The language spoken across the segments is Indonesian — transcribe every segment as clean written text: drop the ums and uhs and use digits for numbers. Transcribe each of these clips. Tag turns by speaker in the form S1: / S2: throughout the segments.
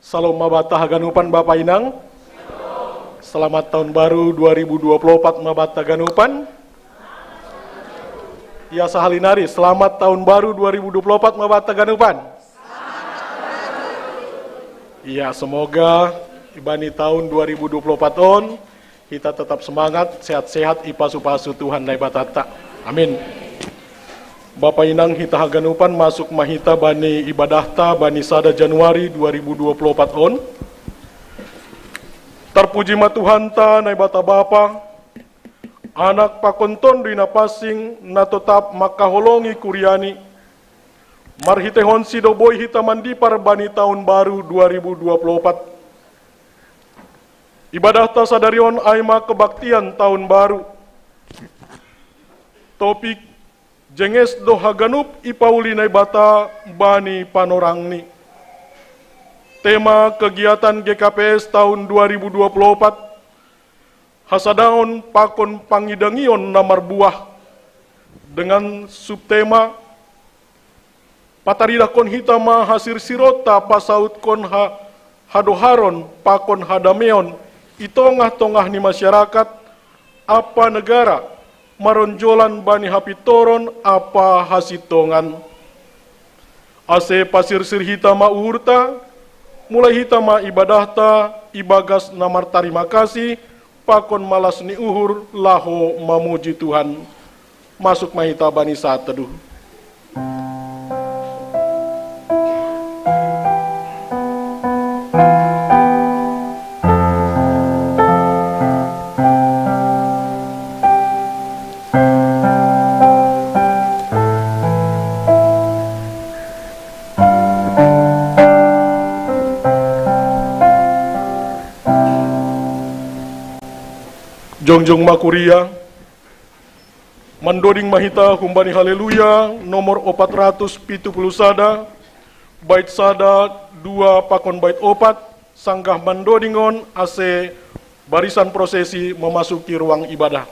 S1: Salam mabata haganupan Bapak Inang. Selamat tahun baru 2024 mabata ganupan. Ya sahalinari, selamat tahun baru 2024 mabata ganupan. Ya, semoga ibani tahun 2024 on kita tetap semangat, sehat-sehat, ipasu-pasu Tuhan nai batata. Amin. Bapak Inang hita haganupan masuk mahita bani ibadahta bani sada Januari 2024 on. Terpuji ma Tuhan ta nai bata bapa, anak pakonton dina pasing na tetap makaholongi kuriani. Marhite honsi do boy hita mandipar bani tahun baru 2024. Ibadahta sadarion aima kebaktian tahun baru. Topik jenges do haganup ipauli nai bata bani panorangni. Tema kegiatan GKPS tahun 2024 hasadaon pakon pangidangion namar buah dengan subtema patarida kon hitama hasir sirota pasaut kon hadoharon pakon hadameon itongah-tongah ni masyarakat apa negara maronjolan bani hapitoron apa hasitongan ase pasir sir hitama uhurta mulai hitama ibadahta ibagas namar tarima kasih pakon malas ni uhur laho mamuji Tuhan. Masuk mahita bani saat teduh. Jongjong makuria, mandoding mahita humbani haleluya nomor 470 sada, bait sada 2 pakon bait 4, sanggah mandodingon ase barisan prosesi memasuki ruang ibadah.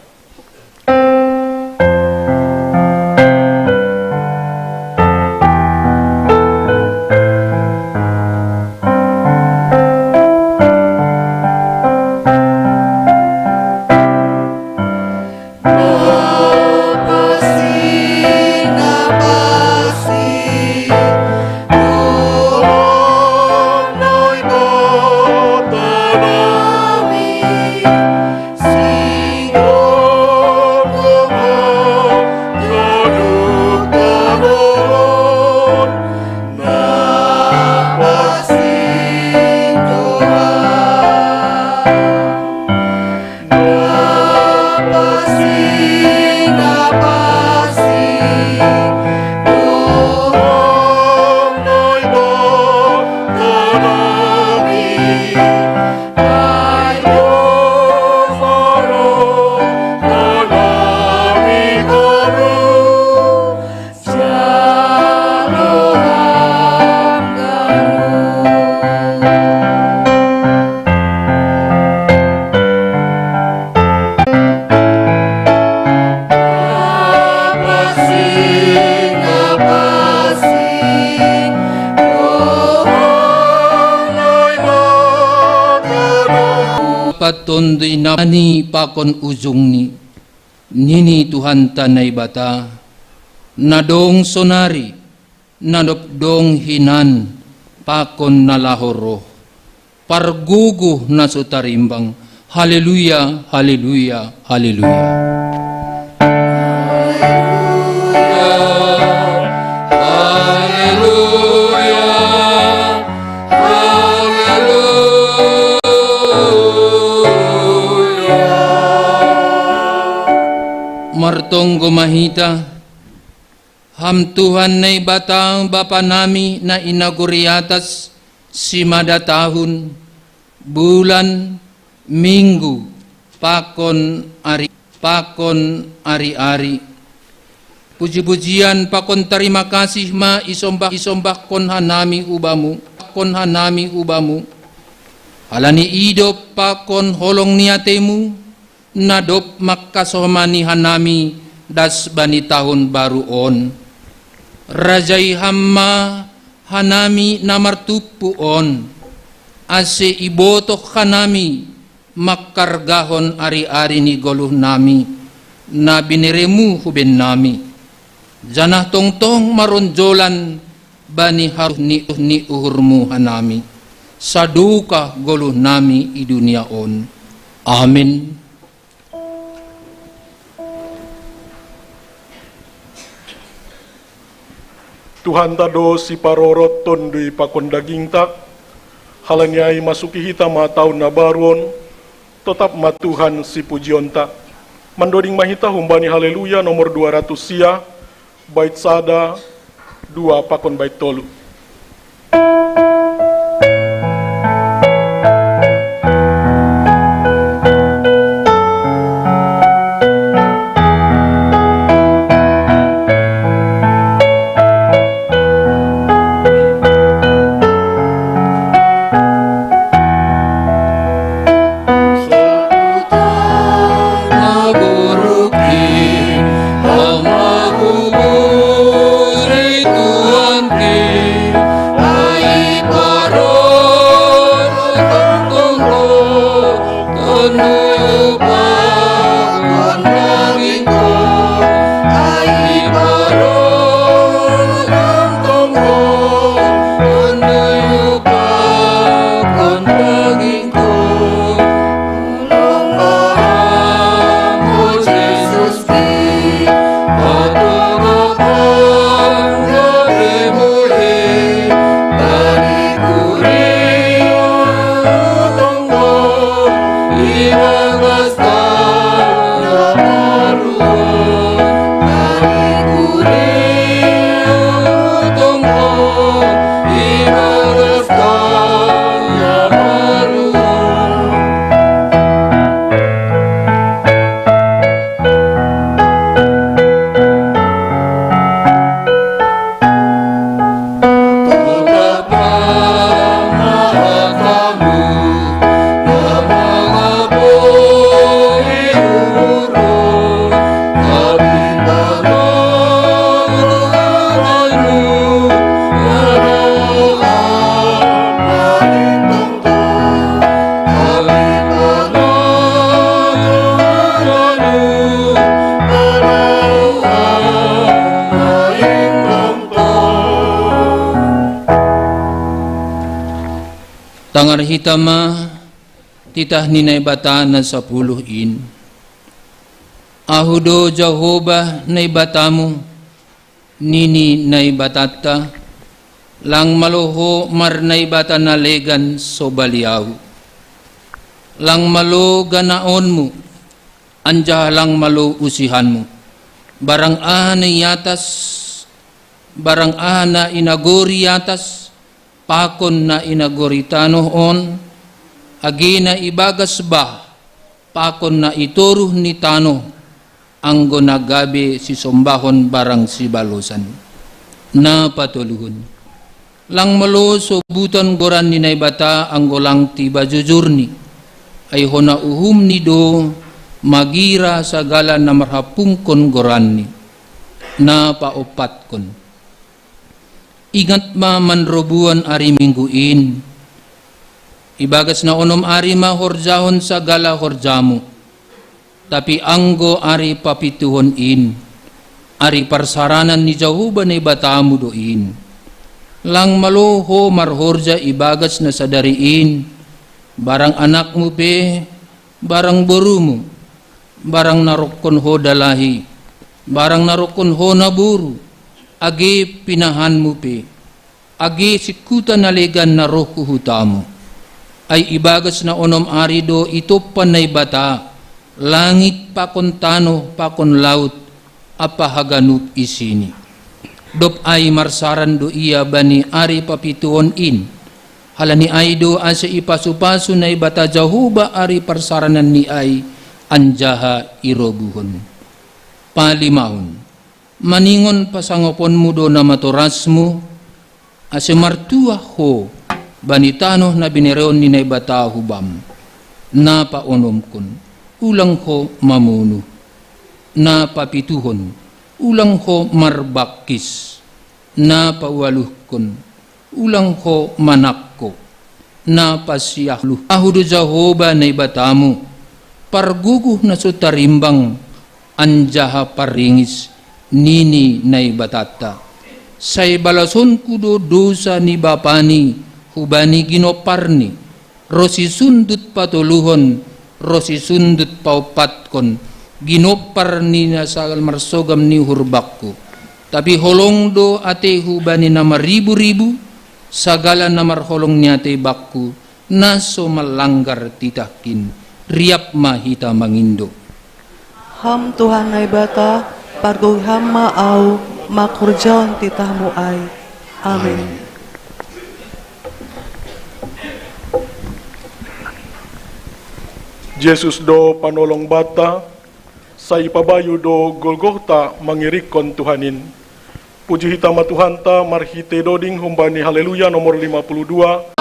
S2: Patundi nani pakon ujungni nini Tuhan tanay bata nadong sonari nadopdong hinan pakon nalahoro pargugu na sutarimbang haleluya haleluya haleluya. Martong gumahita, ham Tuhan na batang bapa nami na inaguriatas simada tahun, bulan, minggu, pakon ari-ari. Puji-pujian pakon terima kasih ma isombak kon hanami ubamu. Halani idop pakon holong niatemu. Nadop makasomani hanami das bani tahun baru on. Rajai hamma hanami namartupu on. ase ibotok kanami makargahon ari-ari ni goluh nami na biniremu huben nami. Janah tongtong maronjolan bani harus ni uhurmu hanami. Saduka goluh nami i dunia on. Amin.
S1: Tuhan tado si parorot tondui pakon daging ta, halanyai masuki hita ma tahun na baruon, tetap ma Tuhan si pujion ta. Mandoding mahita humbani haleluya nomor 200 sia, bait sada, 2 pakon bait tolu.
S2: Tangar hitama titah ninay bata na 10 in. Ahudo Jehovah nay batamu nini nay batata lang maloho mar nay bata na legan so baliaw. Lang malo ganaon mo anja lang malo usihan mo. Barang na yatas barang na inagori yatas pakon na inagoritano on, agi na ibagas ba, pakon na ituruh ni tano, ang gonagabi si sombahon barang si balusan. Na patuluhon. Lang malo sobutan goran ni naibata ang golang tiba jujurni, ay hona uhum ni do, magira sa gala na marhapungkon goran ni, na paopat kon. Ingat ma manrobuan ari mingguin. Ibagas na onom ari ma horjahon sa gala horjamu. Tapi anggo ari papituhon in. Ari parsaranan ni Jehovah ni batamu doin. Lang maloho marhorja ibagas na sadariin. Barang anak mo pe, barang borumu. Barang narokon ho dalahi. Barang narokon ho naburu. Agi pinahan mo pe, agi sikuta naligan na roh kuhutamu, ay ibagas na onom arido ito panay bata, langit pakon tano pakon laut, apahaganut isini. Dop ay marsaran do iya bani ari papituon in, halani ay do asa ipasupaso na ibata Jehovah ari parsaranan ni ay anjaha irobuhon. Palimahon. Maningon pasangopon mo do na maturas mo, ase martua ho, banitano na binireon ni naibata hubam, na paonom kon, ulang ho mamuno, na papituhon, ulang ho marbakis, na pawaluh kon, ulang ho manakko, na pasyahlu. Ahudu Jehovah na ibatamu, parguguh na sutarimbang, anjaha paringis, nini na ibatata. Say balason kudo dosa ni bapani, hubani ginoparni, rosi sundut patuluhon, rosi sundut paupatkon, ginopar ni na sagal marsogam ni hurbakku. Tapi holong do ate hubani na maribu-ribu, sagala na marholong ni ate bakku, naso malanggar titakin, riap mahita mangindo.
S3: Ham Tuhan ay bata, pargoy ham maaw, makurjaon titah mo ay. Amen.
S1: Jesus do panolong bata, sa ipabayo do Golgotha mangirikon Tuhanin. Puji hitama Tuhan ta marhite doding humbani haleluya nomor 52.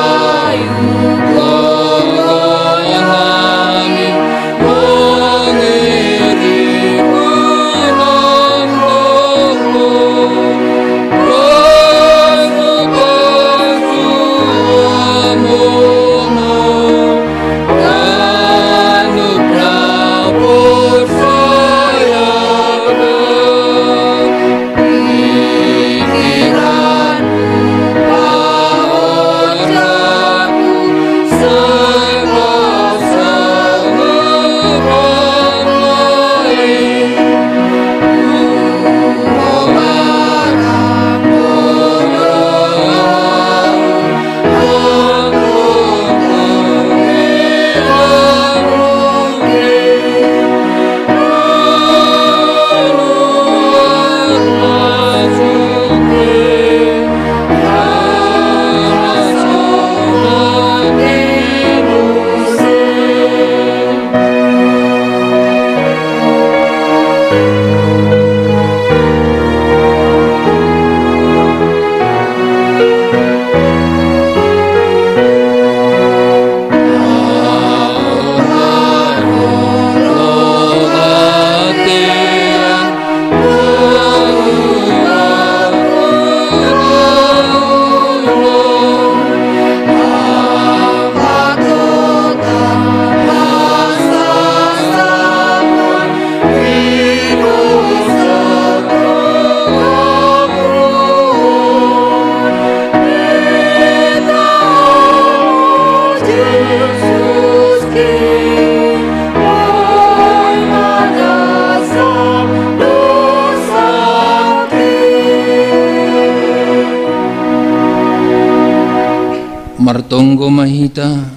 S2: Martonggo mahita,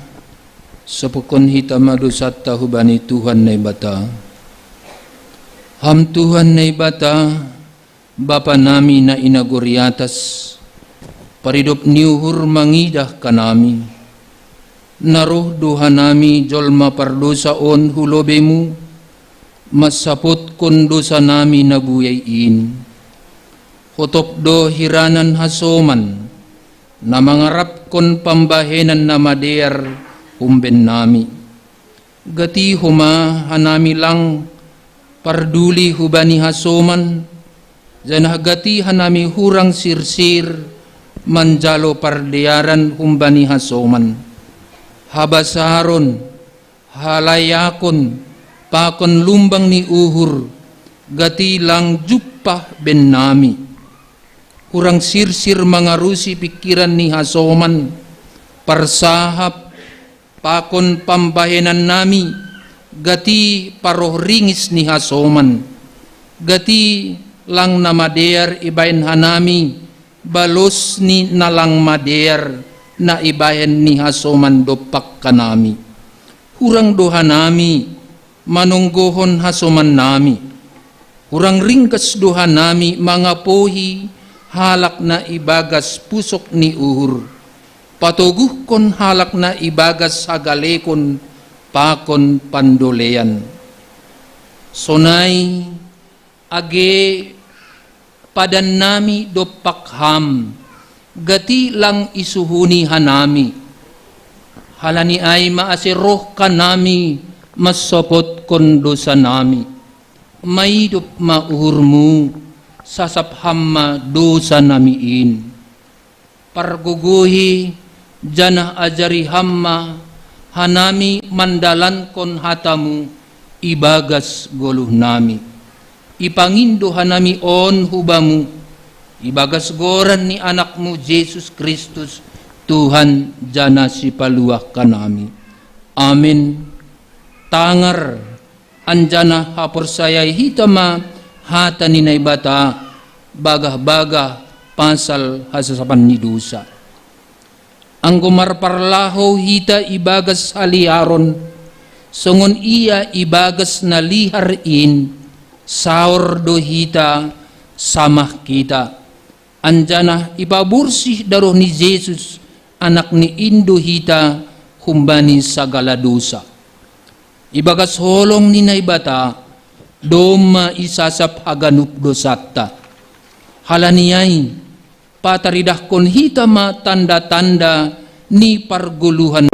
S2: sapukon hita madusat tahubani Tuhan na ibata. Ham Tuhan na ibata, Bapa nami na inaguriatas, paridop niuhur mangidah kanami. Naruh duha nami jolma pardosaon hulobemu, masapot kon dosa nami nabuyayin. Hotop do hiranan hasoman, na mangarap kon pambahenan na mader humben nami. Gati huma hanami lang parduli hubani hasoman, janahagati hanami hurang sirsir manjalo pardearan humbani hasoman. Habasaron, halayakon, pakon lumbang ni uhur, gati lang jupah ben nami. Kurang sirsir mangarusi pikiran ni hasoman, parsahap, pakon pambahenan nami, gati paroh ringis ni hasoman, gati lang na mader ibayan hanami, balos ni nalang mader na ibayan ni hasoman dopak kanami. Hurang doha nami, manunggohon hasoman nami, hurang ringkas doha nami mga pohi, halak na ibagas pusok ni uhur, patuguh kon halak na ibagas hagalekon pakon pandolean. Sonay age padan nami dopakham, gati lang isuhuni hanami, halani ay maasiroh kanami masopot kon dosa nami, may dop mauhurmu sasaphamma dosa namiin. Parguguhi janah ajari hamma hanami mandalan kon hatamu ibagas goluh nami. Ipangindo hanami on hubamu ibagas goran ni anakmu Yesus Kristus Tuhan jana si paluah kanami. Amin. Tangar anjana haporsayai hitama hata ninay bata bagah-bagah pasal hasasapan ni dosa. Ang gumarparlaho hita ibagas haliaron songon iya ibagas na liharin saur do hita samah kita. Anjana ipabursih daroh ni Jesus anak ni Indo hita humbani sagala dosa. Ibagas holong ni naibata doma isasap haganup dosata. Halaniyay pataridah kon hitama tanda-tanda ni parguluhan.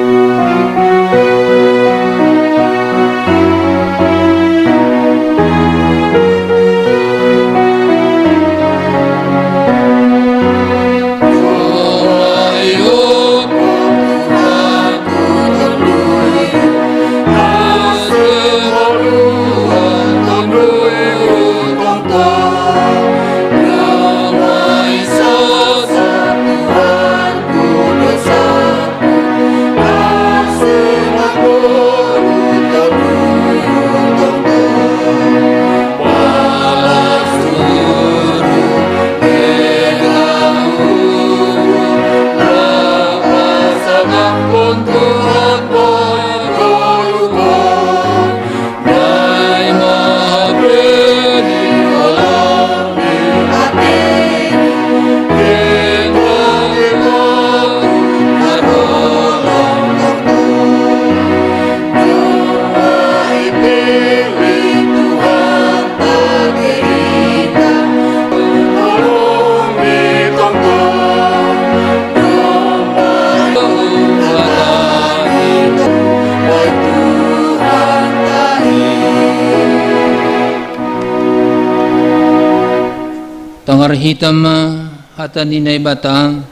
S2: Tangar hitama hata ninay batang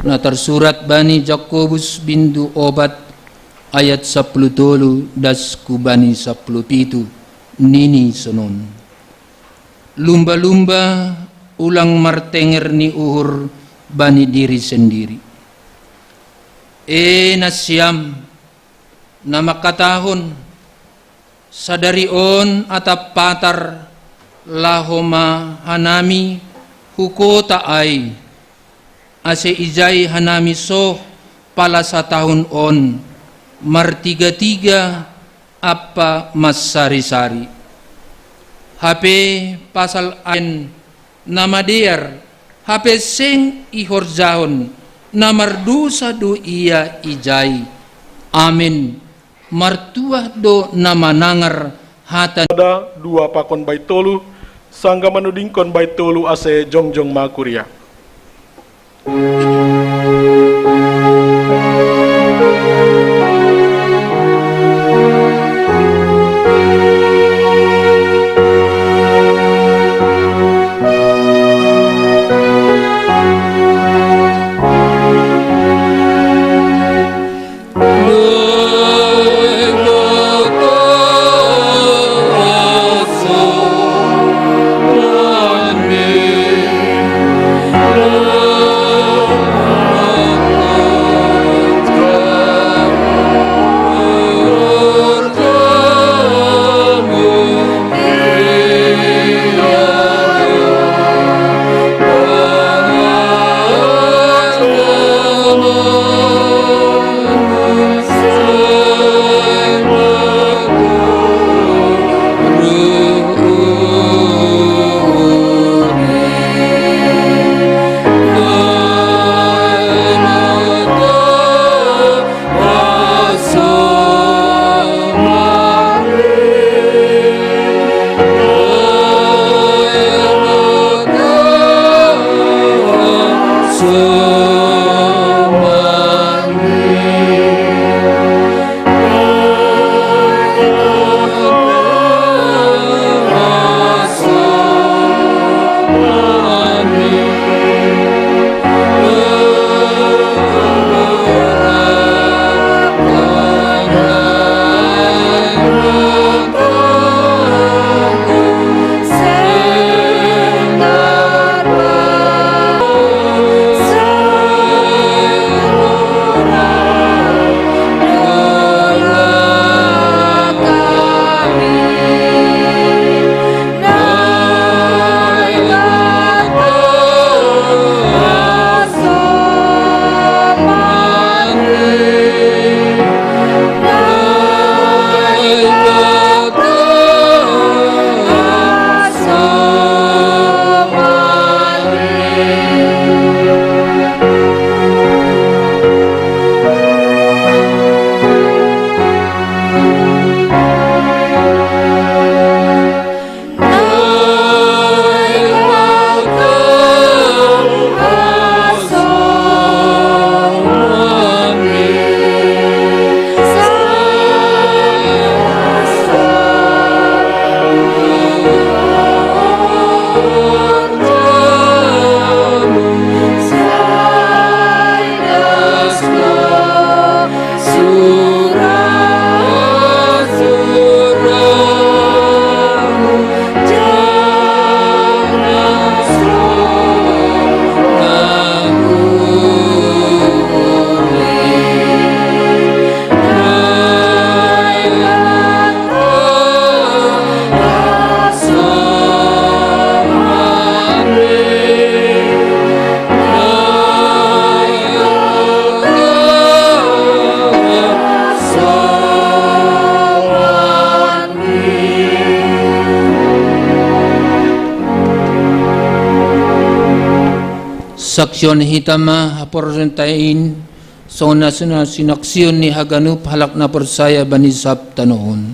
S2: na tersurat bani Jakobus bindu obat ayat 10 das kubani 17 nini sonon. Lumba-lumba ulang martenger ni uhur bani diri sendiri. Nasyam na makatahon sadarion atap patar lahoma hanami hukota ay ase ijay hanami so pala sa tahun on martiga-tiga apa mas sari-sari hape pasal ain namadear hape seng ihorjahon namardusa do iya ijay amin martuah do namanangar hatan
S1: Ada 2 pakon baitolu sangga manudingkon baitolu ase jongjong makuria.
S2: Saksyon hitama haporsentain so na sinaksyon ni haganup halak na persaya bani sabtanoon.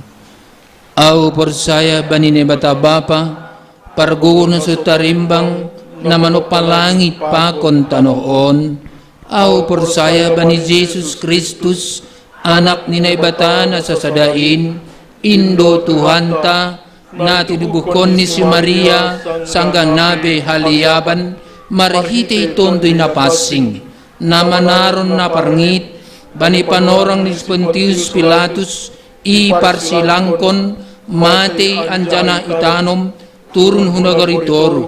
S2: Au persaya bani ne bata bapa parguno sa tarimbang na manupalangit pakon tanoon. Au persaya bani Jesus Kristus anak ni naibata na sasadain Indo Tuhanta na tinubukon ni si Maria sanggang nabe haliyaban marhite itondoy na passing na manaron na parngit bani panorang ni Pontius Pilatus iparsilangkon mati anjana itanom turun hunagaritoro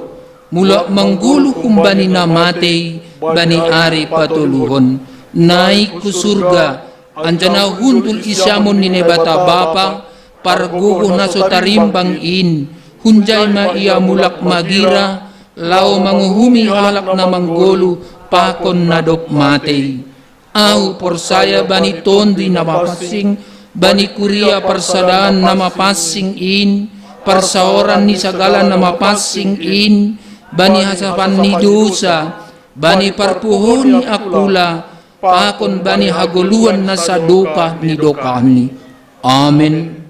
S2: mula manggulu kumbani na mati bani ari patuluhon naik ku surga anjana hundul isyamon ni nebata bapa parguguh na so tarimbang in hunjay ma iya mulak magira lao manguhumi halak na manggulu pakon na dok matay au porsaya bani tondi na mapasing bani kuria parsadaan na mapasing in parsaoran ni sagala na mapasing in bani hasapan ni dosa bani parpuhon ni akula pakon bani haguluan na sa duka ni dokani. Amen.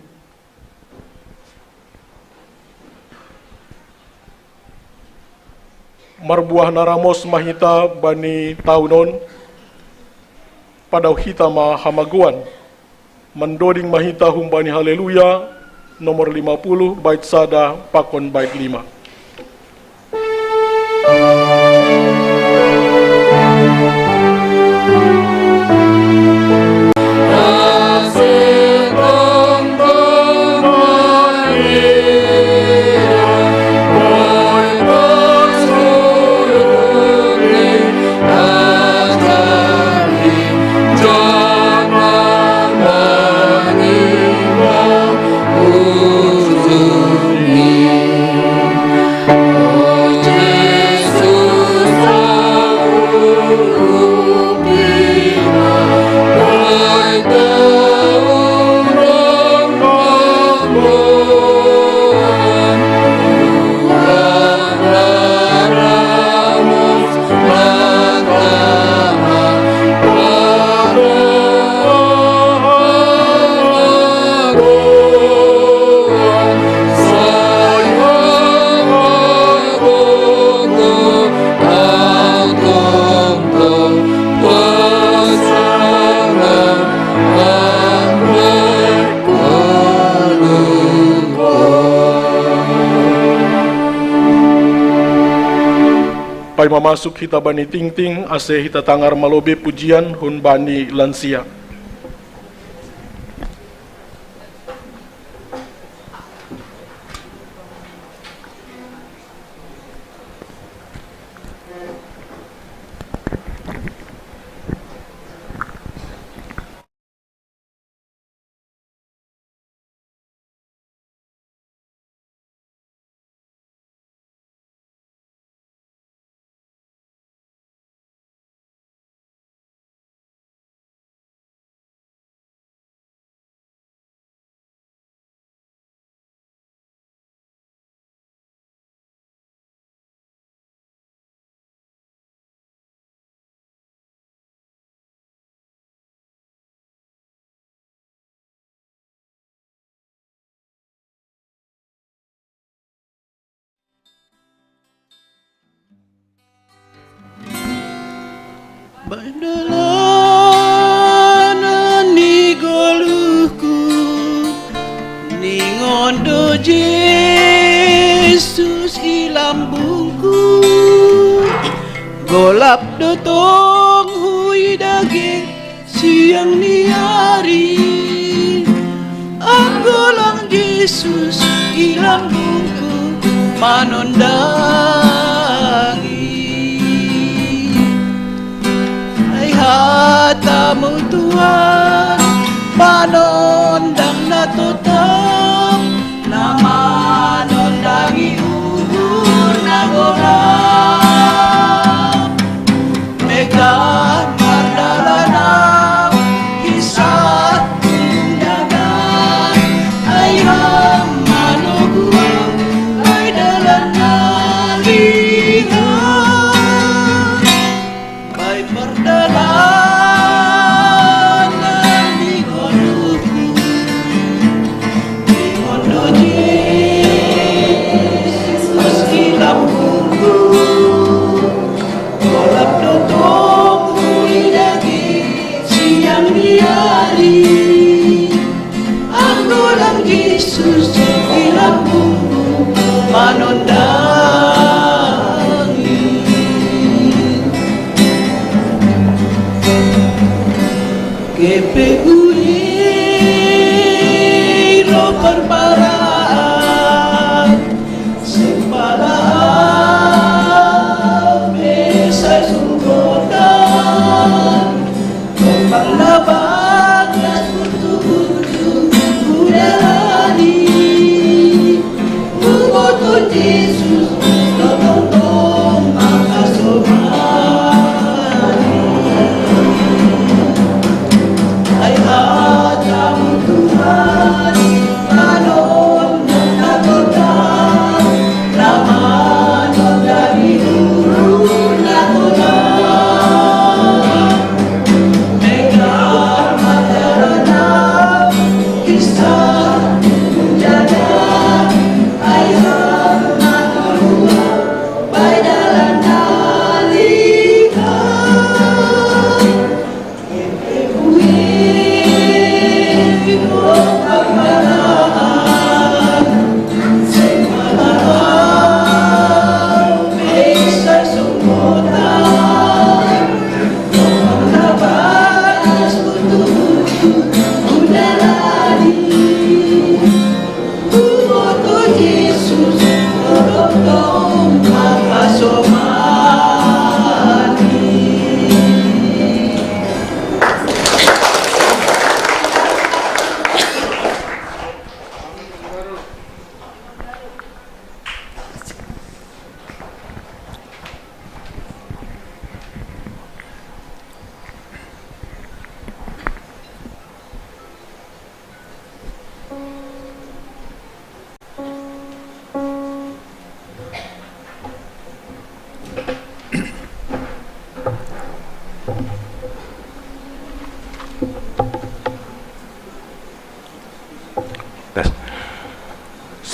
S1: Marbuah na ramos mahita bani taunon padaw hita mahamaguan mandoding mahita humbani haleluya nomor 50 bait sada pakon bait 5. Pai mamasuk hita bani tingting ase hita tangar malobe pujian hun bani lansia.
S4: Bandalanan ni goluhku ningondo Jesus ilambungku golap dotong hui daging siang ni hari anggolang Jesus ilambungku manondangi hatamu Tuhan panondang na totam na manondangi uhur na gorang megan mardalanang hisat undangan ay hamanugu ay dalan nalihan ang dulang Jesus bilang bumbu manundangi. KPUI lo perparaan sempalaan besar sungkotan tombak labang dan kutu-kutu udani Mugoto Yesus tolong makasomani ay hatamu Tuhan manon nakotan namanon dari dulu nakotan Megar materana kisah menjaga ayah manusia baik dalam nalikan Yesus, tolong makasomani.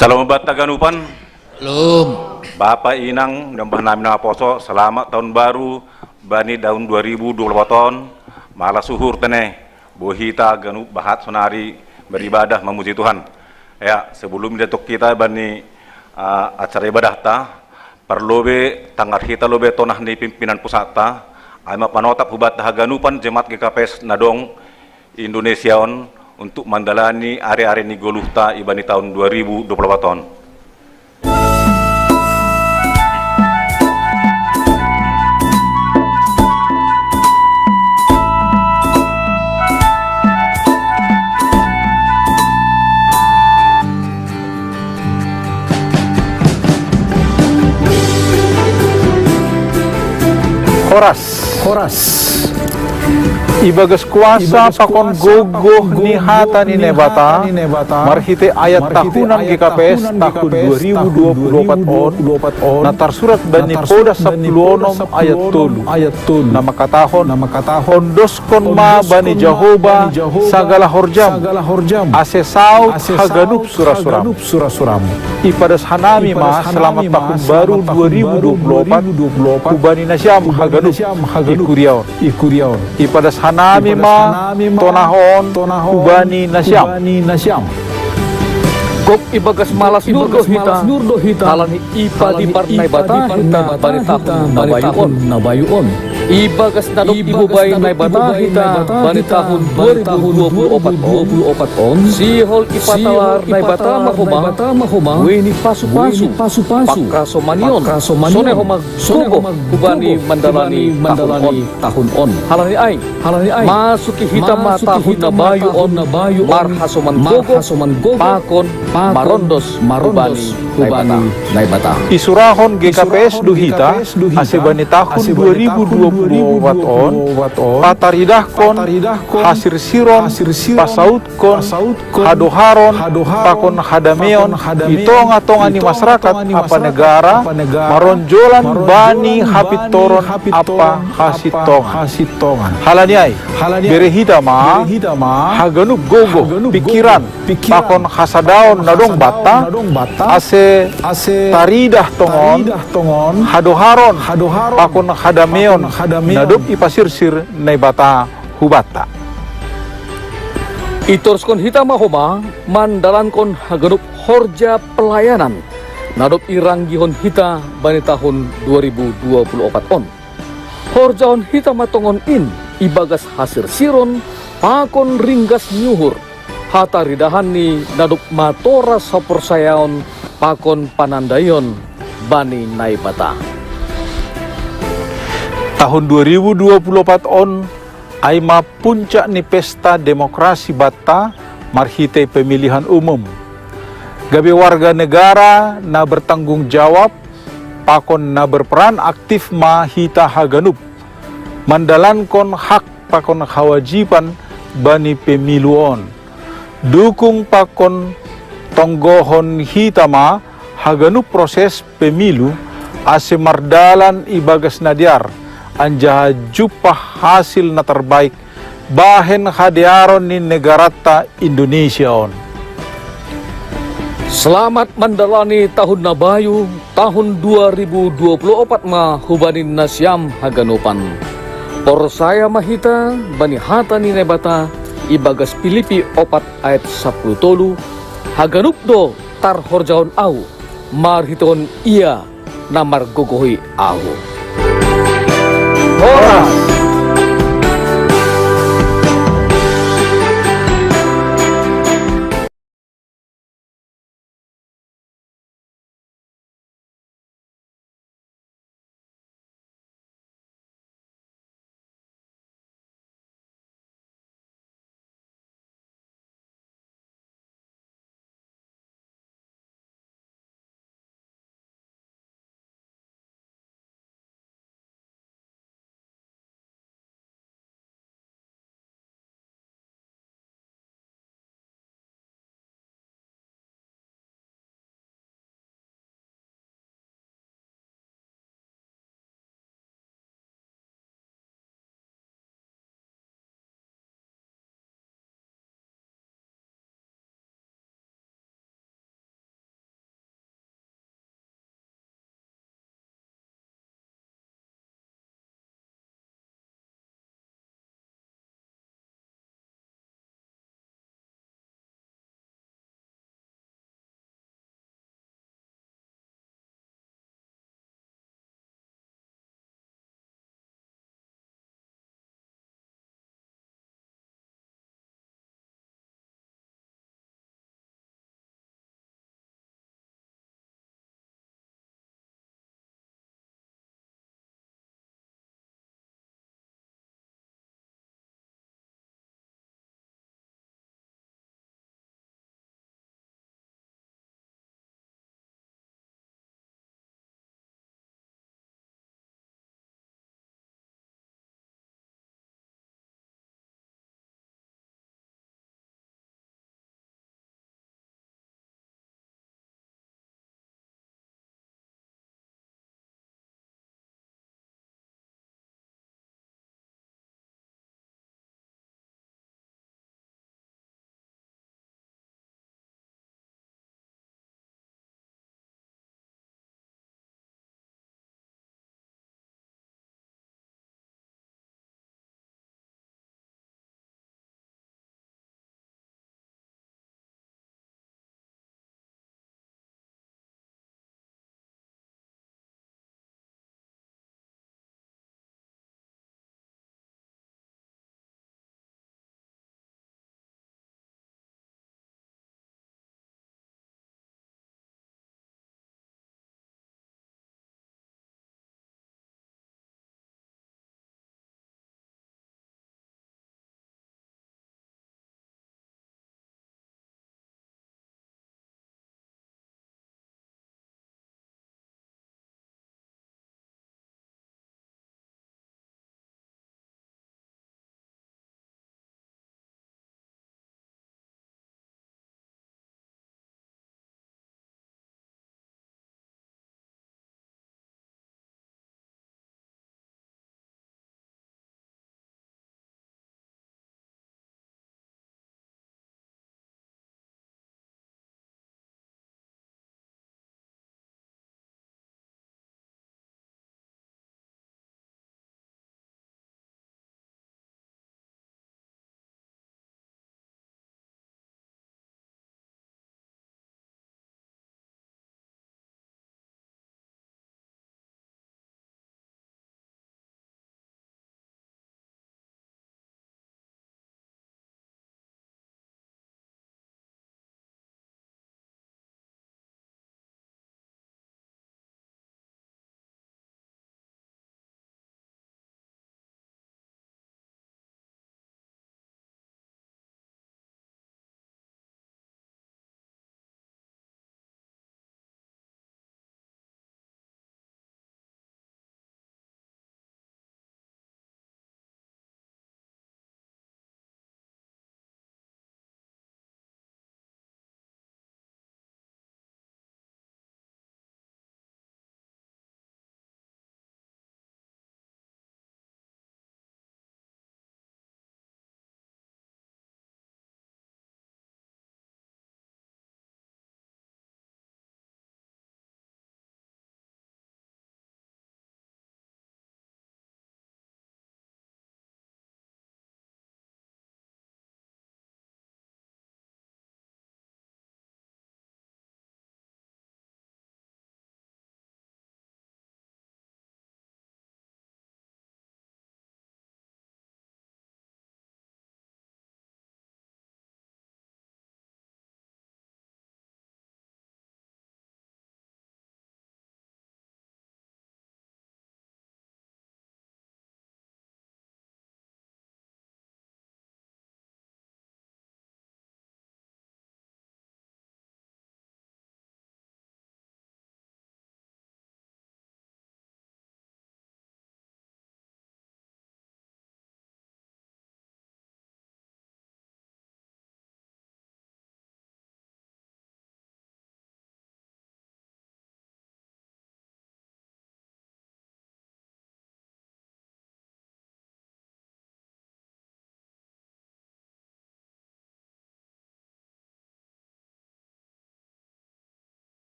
S5: Salam Taganupan,
S2: Belum.
S5: Bapak Inang dan Mbah Nami Poso, selamat tahun baru bani tahun 2020 ton, malah suhur teneh, bohita ganu bahat sonari beribadah memuji Tuhan. Ya, sebelum datuk kita bani acara ibadah ta, perlu be tanggar kita lobe tonah ni pimpinan pusat ta, ama panotap hubat Haganupan jemaat GKPS Nadong Indonesiaon untuk mandalani area-area ni goluhta ibani tahun 2020 ton.
S6: Horas Ibagas kuasa pakon gogoh ni hata ni nebata marhite ayat tahunan GKPS tahun 2024 on natar surat bani poda 10 ayat tolu nama katahon ondoskon ma bani Jahoba sagala horjam ase saut haganup surasuram ipadas hanami ma selamat tahun baru 2024 ubani nasyam haganup ikuriaon ipadas hanami ma tonahon ubani nasyam
S7: Kop ibagas malas nurdo hita halani ipa di parnai bata hita bani tahun nabayuon ibagas nadok ibu bayi nai bata hita bani tahun 2024 on si hol ipatalar nai bata mahoma weni pasu pakasomanion sone homa gogo ubani mandalani tahun on halani ai masuki hita ma tahun nabayuon marhasoman gogo pakon marondos ubani naibata
S6: isurahon GKPS duhita asebani tahun 2024 on pataridah kon hasir siron pasaut kon hadoharon pakon hadameon itonga-tonga ni masyarakat apa negara maronjolan bani hapitoron apa hasitongan halaniai berehita ma haganup gogo pikiran pakon hasadaon nadong bata ase taridah tongon hadoharon pakon hadameon nadup ipasirsir nai bata hubata
S7: Itorskon hita mahoma mandalankon haganup horja pelayanan nadop iranggihon hita bani tahun 2024 on. Horjaon hita matongon in ibagas hasir siron pakon ringgas nyuhur hata ridahan ni nadop matora saporsayaon pakon panandayon bani naibata.
S6: Tahun 2024 on ay puncak ni pesta demokrasi bata marhite pemilihan umum. Gabi warga negara na bertanggung jawab pakon na berperan aktif mahita haganup. Mandalankon hak pakon kewajiban bani pemiluon. Dukung pakon tonggohon hitama haganup proses pemilu ase mardalan ibagas nadiar anjaha jupah hasil na terbaik bahen hadiaron ni negarata Indonesia on.
S7: Selamat menjalani tahun nabayu tahun 2024 hubanin nasyam haganupan. Por saya mahita bani hata ni nebata ibagas Pilipi 4 ayat 10 tolu haganup do tar horjaon au marhiton ia namar gogohi au.
S6: Horas.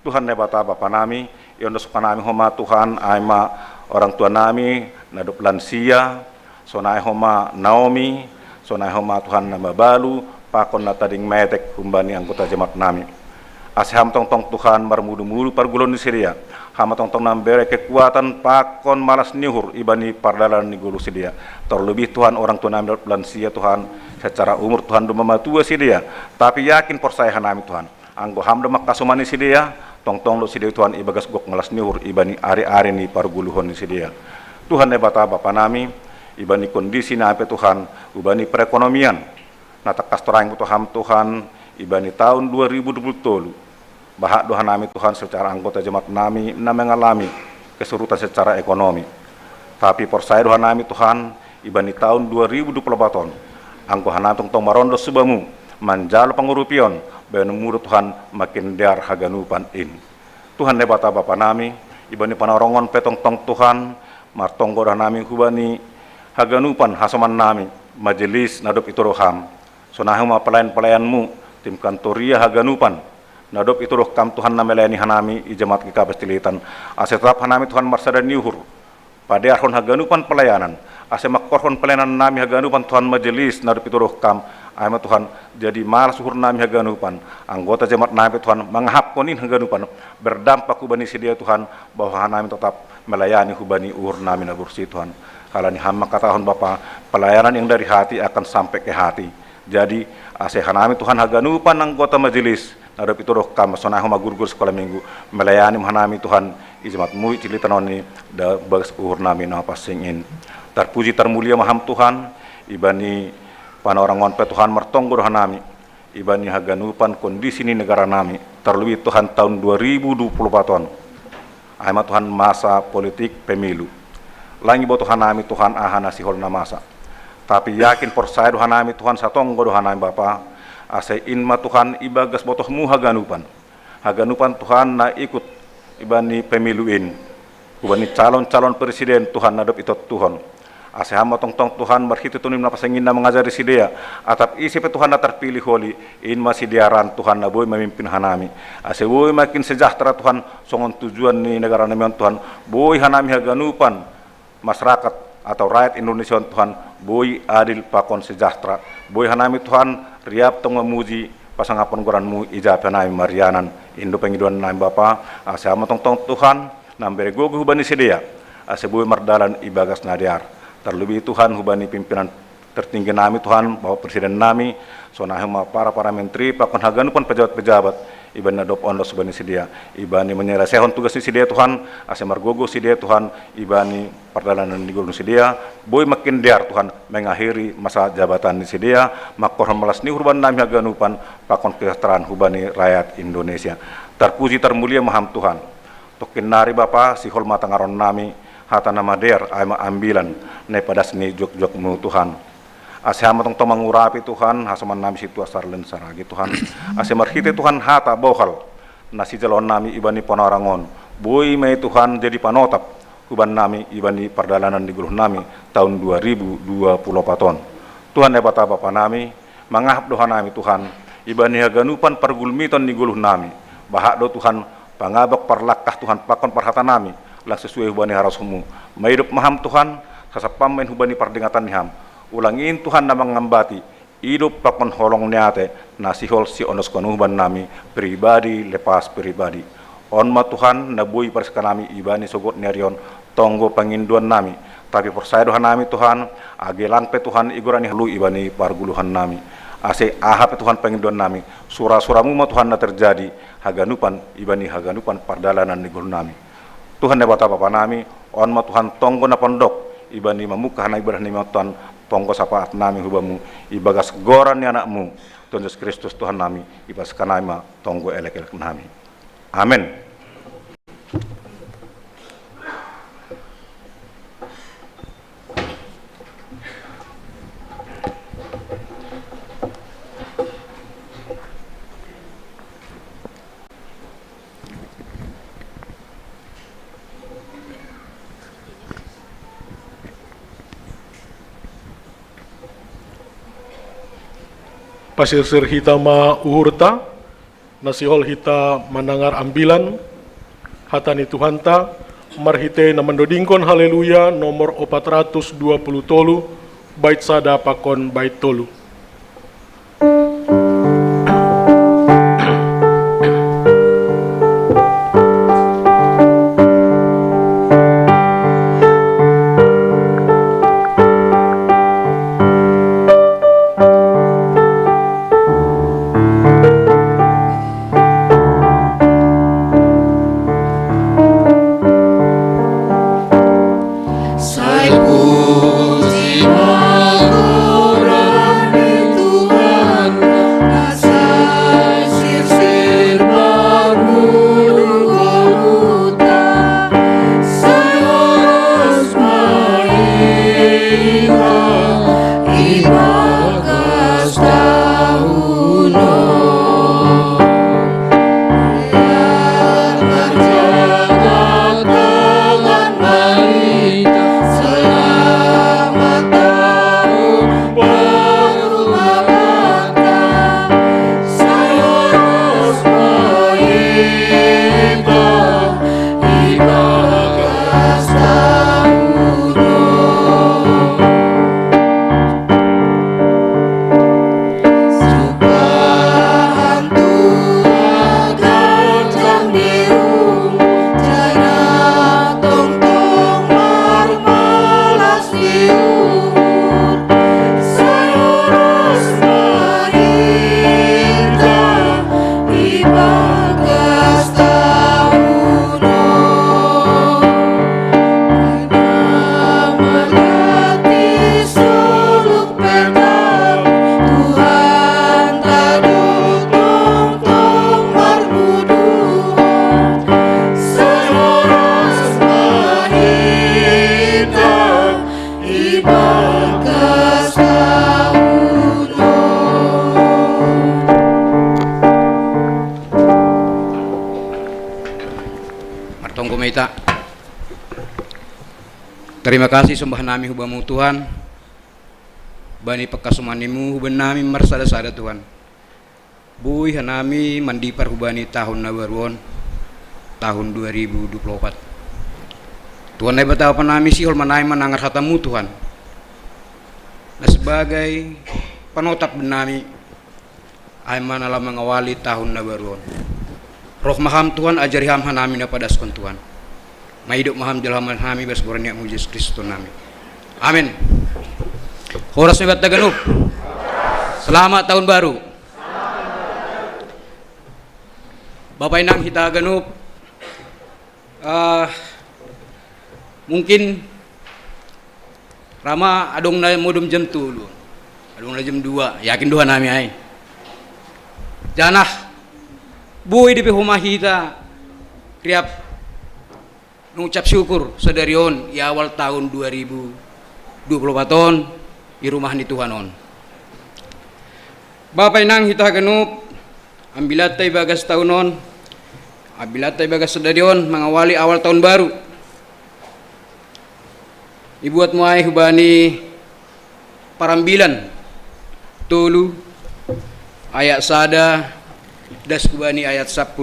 S5: Tuhan ne bata bapa nami, yondo suka nami homa Tuhan aima orang tua nami nadop lansia, sonai homa Naomi, sonai homa Tuhan nama balu, pakon na tading metek humbani anggota jemaat nami. Asham tong Tuhan marmudu-mudu pargulon di Syria. Hama tong nambere kekuatan pakon malas nihur ibani pardalan ni gulu Syria. Terlebih Tuhan orang tua nami lansia Tuhan secara umur Tuhan do mamatua Syria. Tapi yakin persaya nami Tuhan. Anggo hamda makasumani Syria, tong lo Syria Tuhan ibagas gok malas nihur ibani ari-ari ni parguluhon ni Syria. Tuhan ne bata bapa nami ibani kondisi nape Tuhan, ubani perekonomian. Nata kastorang Tuhan ibani tahun 2020. Bahak doa nami Tuhan secara anggota jemaat nami mengalami kesurutan secara ekonomi. Tapi persaya doa nami Tuhan ibani tahun 2020 baton. Angko hanatong tong marondo subamu manjalo pangurupion benu murid Tuhan makin dar haganupan in. Tuhan ne bata bapa nami ibani panarongon petong tong Tuhan martonggo doa nami hubani haganupan hasoman nami majelis nadop itu roham. Sonahuma pelayan-pelayanmu tim kantoria haganupan nadop itu roh kam Tuhan namelayani hanami i jemaat kita pestilitan ase tetap hanami Tuhan marsada niuhur pada arhon haganupan pelayanan ase makorhon pelayanan nami haganupan Tuhan majelis nadop itu roh kam ayma Tuhan jadi malas suhur nami haganupan anggota jemaat nami Tuhan mangahap konin haganupan berdampak hubani sidia Tuhan bahwa hanami tetap melayani hubani uhur nami na bursi Tuhan kalani hamma katahon Bapa pelayanan yang dari hati akan sampai ke hati. Jadi ase hanami Tuhan haganupan anggota majelis nadop itu roh kam sonah homa gurgur sekolah minggu melayani hanami Tuhan ijemat mui cilitanoni da bagas uhur nami na pasingin. Terpuji termulia maham Tuhan ibani panorangon pe Tuhan mertonggo hanami ibani haganupan kondisi ni negara nami terlebih Tuhan tahun 2024 ayma Tuhan masa politik pemilu. Langi bo Tuhan nami Tuhan ahana sihol na masa. Tapi yakin persaya doa nami Tuhan satonggo doa nami Bapa ase inma Tuhan ibagas botohmu haganupan Tuhan na ikut ibani pemiluin ibani calon presiden Tuhan nadop itu Tuhan ase hama tong Tuhan berhitu tunim na pasangin na mengajari sidia atap isi pe Tuhan na terpilih holi inma sidiaran Tuhan na boy memimpin hanami ase boy makin sejahtera Tuhan songon tujuan ni negara nami Tuhan boy hanami haganupan masyarakat atau rakyat Indonesia Tuhan boy adil pakon sejahtera boy hanami Tuhan riap tong memuji pasangapon goranmu ijab nami marianan indo pengiduan nami Bapa asama tong Tuhan nambere gogo hubani sedia ase boy mardalan ibagas nadiar terlebih Tuhan hubani pimpinan tertinggi nami Tuhan Bapak Presiden nami sonahema para menteri pakon haganupan pejabat-pejabat ibani nadop ondo subani sedia ibani menyelesaikan tugas ni sedia Tuhan ase margogo sedia Tuhan ibani perdalanan di gulung sedia boy makin diar Tuhan mengakhiri masa jabatan ni sedia makor malas ni hurban nami haganupan pakon kesejahteraan hubani rakyat Indonesia. Terpuji termulia maham Tuhan tokin nari Bapa si hormat ngaron nami hata nama der aima ambilan ne pada seni jok-jokmu Tuhan ase hama tong mangurapi Tuhan hasaman nami situ asarlen saragi Tuhan ase marhite Tuhan hata bohal nasi jalon nami ibani panarangon boy may Tuhan jadi panotap kuban nami ibani perdalanan di guluh nami tahun 2024 Tuhan bata Bapa nami mangahap doa nami Tuhan ibani haganupan pergulmiton di guluh nami bahak do Tuhan pangabak parlakah Tuhan pakon parhata nami lang sesuai hubani harasumu maidup maham Tuhan sasapam main hubani pardingatan niham ulangin Tuhan na mangambati hidup pakon holong niate nasihol si onos konuban nami pribadi lepas pribadi onma Tuhan na buhi parska nami ibani sogot nerion tonggo panginduan nami tapi persaya doa nami Tuhan agelang pe Tuhan igurani halu ibani parguluhan nami ase aha pe Tuhan panginduan nami surah-suramu ma Tuhan na terjadi haganupan ibani haganupan pardalanan ni gulu nami Tuhan ne bata Bapa nami onma Tuhan tonggo na pondok ibani mamuka hanai berani Tuhan tonggo sapaat nami hubamu ibagas goran ni anakmu Tuhan Yesus Kristus Tuhan nami ibas kanama tonggo elek-elek nami amin.
S1: Pasir-sir hitama uhurta nasihol hita mendengar ambilan hatani Tuhanta marhite na mendodingkon haleluya nomor 420 tolu bait sada pakon bait tolu.
S8: Terima kasih sembah nami hubamu Tuhan, bani pekasumanimu huban nami marsada-sada Tuhan. Bui hanami mandipar hubani tahun nabaruon tahun 2024. Tuhan ay betapa nami sihol manay manangar hatamu Tuhan. Na sebagai penotap benami ay manalam mengawali tahun nabaruon. Roh maham Tuhan ajari ham hanami na padaskon Tuhan. Maiduk maham jalhaman hami basbornya Yesus Kristus nami. Amin. Horas mebat taganup. Selamat tahun baru. Bapak Inang kita ganup. Mungkin Rama adong na modum jam 3. Adong na jam 2. Yakin Tuhan nami ay. Janah buhay di pihumah kita kriap mengucap syukur sedarion ya awal tahun 2024 tahun di rumah ni Tuhan on. Bapak Inang kita genup ambilatay bagas tahunon, ambilatay bagas sedarion mengawali awal tahun baru. Ibuat muay hubani parambilan tulu ayat sada das hubani ayat 15.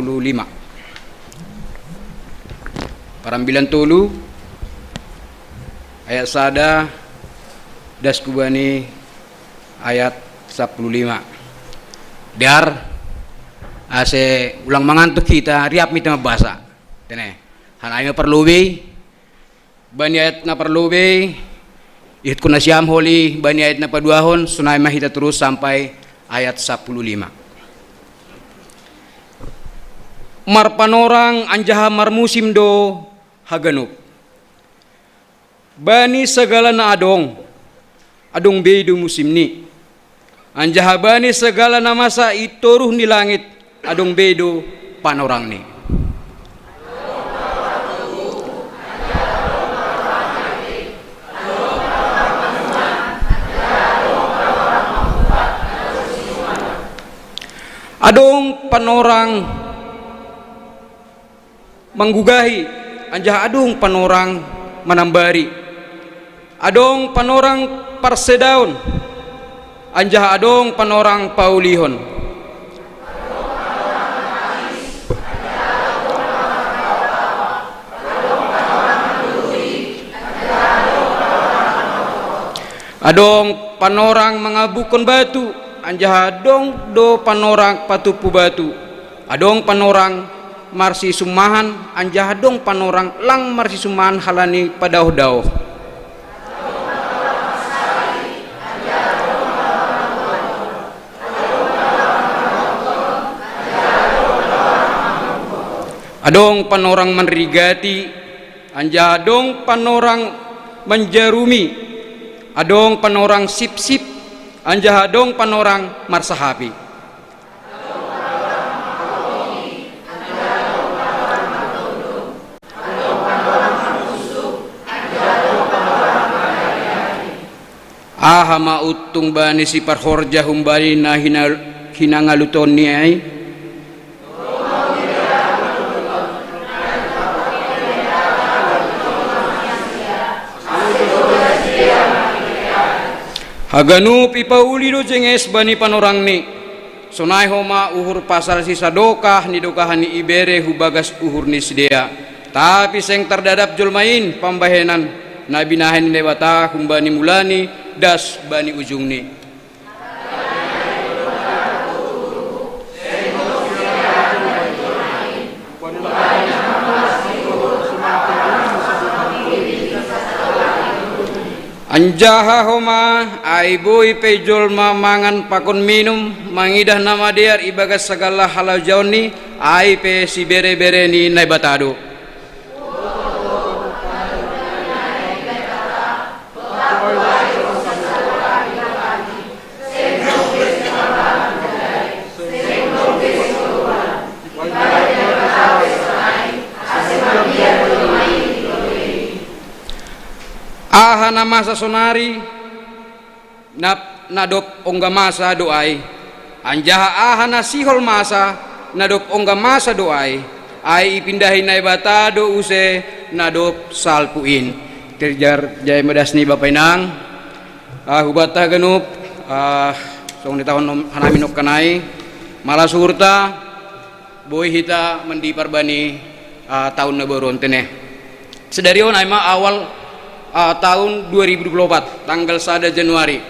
S8: Parambilan tulu ayat sada das kubani ayat 15. Biar ase ulang mangantuk kita riap mita mabasa. Tene. Hanay na perlubi bani ayat na perlubi ihit ko na siyam holi bani ayat na paduahon sunay mahita terus sampai ayat 15. Marpanorang anjaha marmusim do haganup. Bani segala na adong bedo musim ni. Anjaha bani segala na masa itoruh ni langit adong bedo panorang ni. Adong panorang manggugahi anjah adong panorang manambari, adong panorang parsedaun, anjah adong panorang paulihon. Adong panorang mengabukon batu, anjah adong do panorang patupu batu. Adong panorang marsi sumahan, anjah adong panorang lang marsi sumahan halani padauh-dauh. Adong panorang menrigati, anjah adong panorang menjarumi. Adong panorang sip-sip, anjah adong panorang marsahapi. Aha mautung bani si parhorja humbali na hinangaluton ni ay. Haganup ipauli do jenges bani panorang ni. Sonai homa uhur pasal si sadokah ni dokahan ni ibere hubagas uhur ni sidea. Tapi seng terdadap julmain pambahenan nabi nahen ni lewata humbani mulani das bani ujung ni. Anjaha homa ai boy pejol mangan pakon minum mangidah nama dear ibagas segala halau jauni ai pe si bere-bere ni nai batado. Aha nama sasonari nadop ongga masa doai, anjaha aha nasihol masa nadop ongga masa doai, ai ipindahin nai batado use nadop salpuin. Terjar jaya medasni bapak inang, hubata genup, song di tahun hanami nok kanai, malah surta boy hita mendipar bani tahun nabaron teneh. Sedarion aima awal tahun 2024 tanggal 1 Januari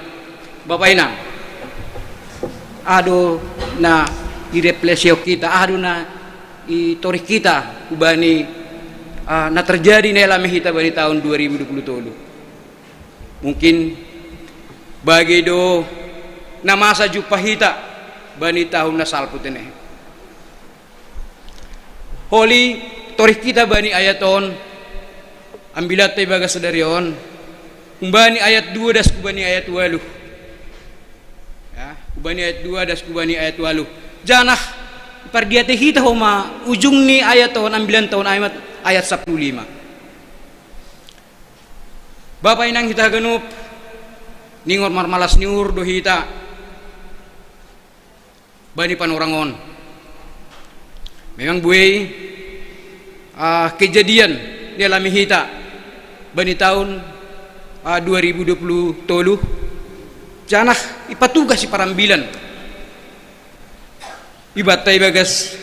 S8: Bapak Inang aduh na ireplesio kita aduh na itori kita ubani na terjadi na alami kita bani tahun 2020 mungkin bagi do na masa jumpa hita bani tahun na salputene holi tori kita bani ayaton ambilat tay bagas sadarion kumbani ayat 2 das kubani ayat 8 ya kubani ayat 2 das kubani ayat 8 janah pardiate hita homa ujung ni ayat tahun ambilan tahun ayat 15 Bapak inang hita genup ningor marmalas niur do hita bani panorangon memang buai kejadian di alami hita bani tahun 2020 tolu janah ipatugas si parambilan ibatay bagas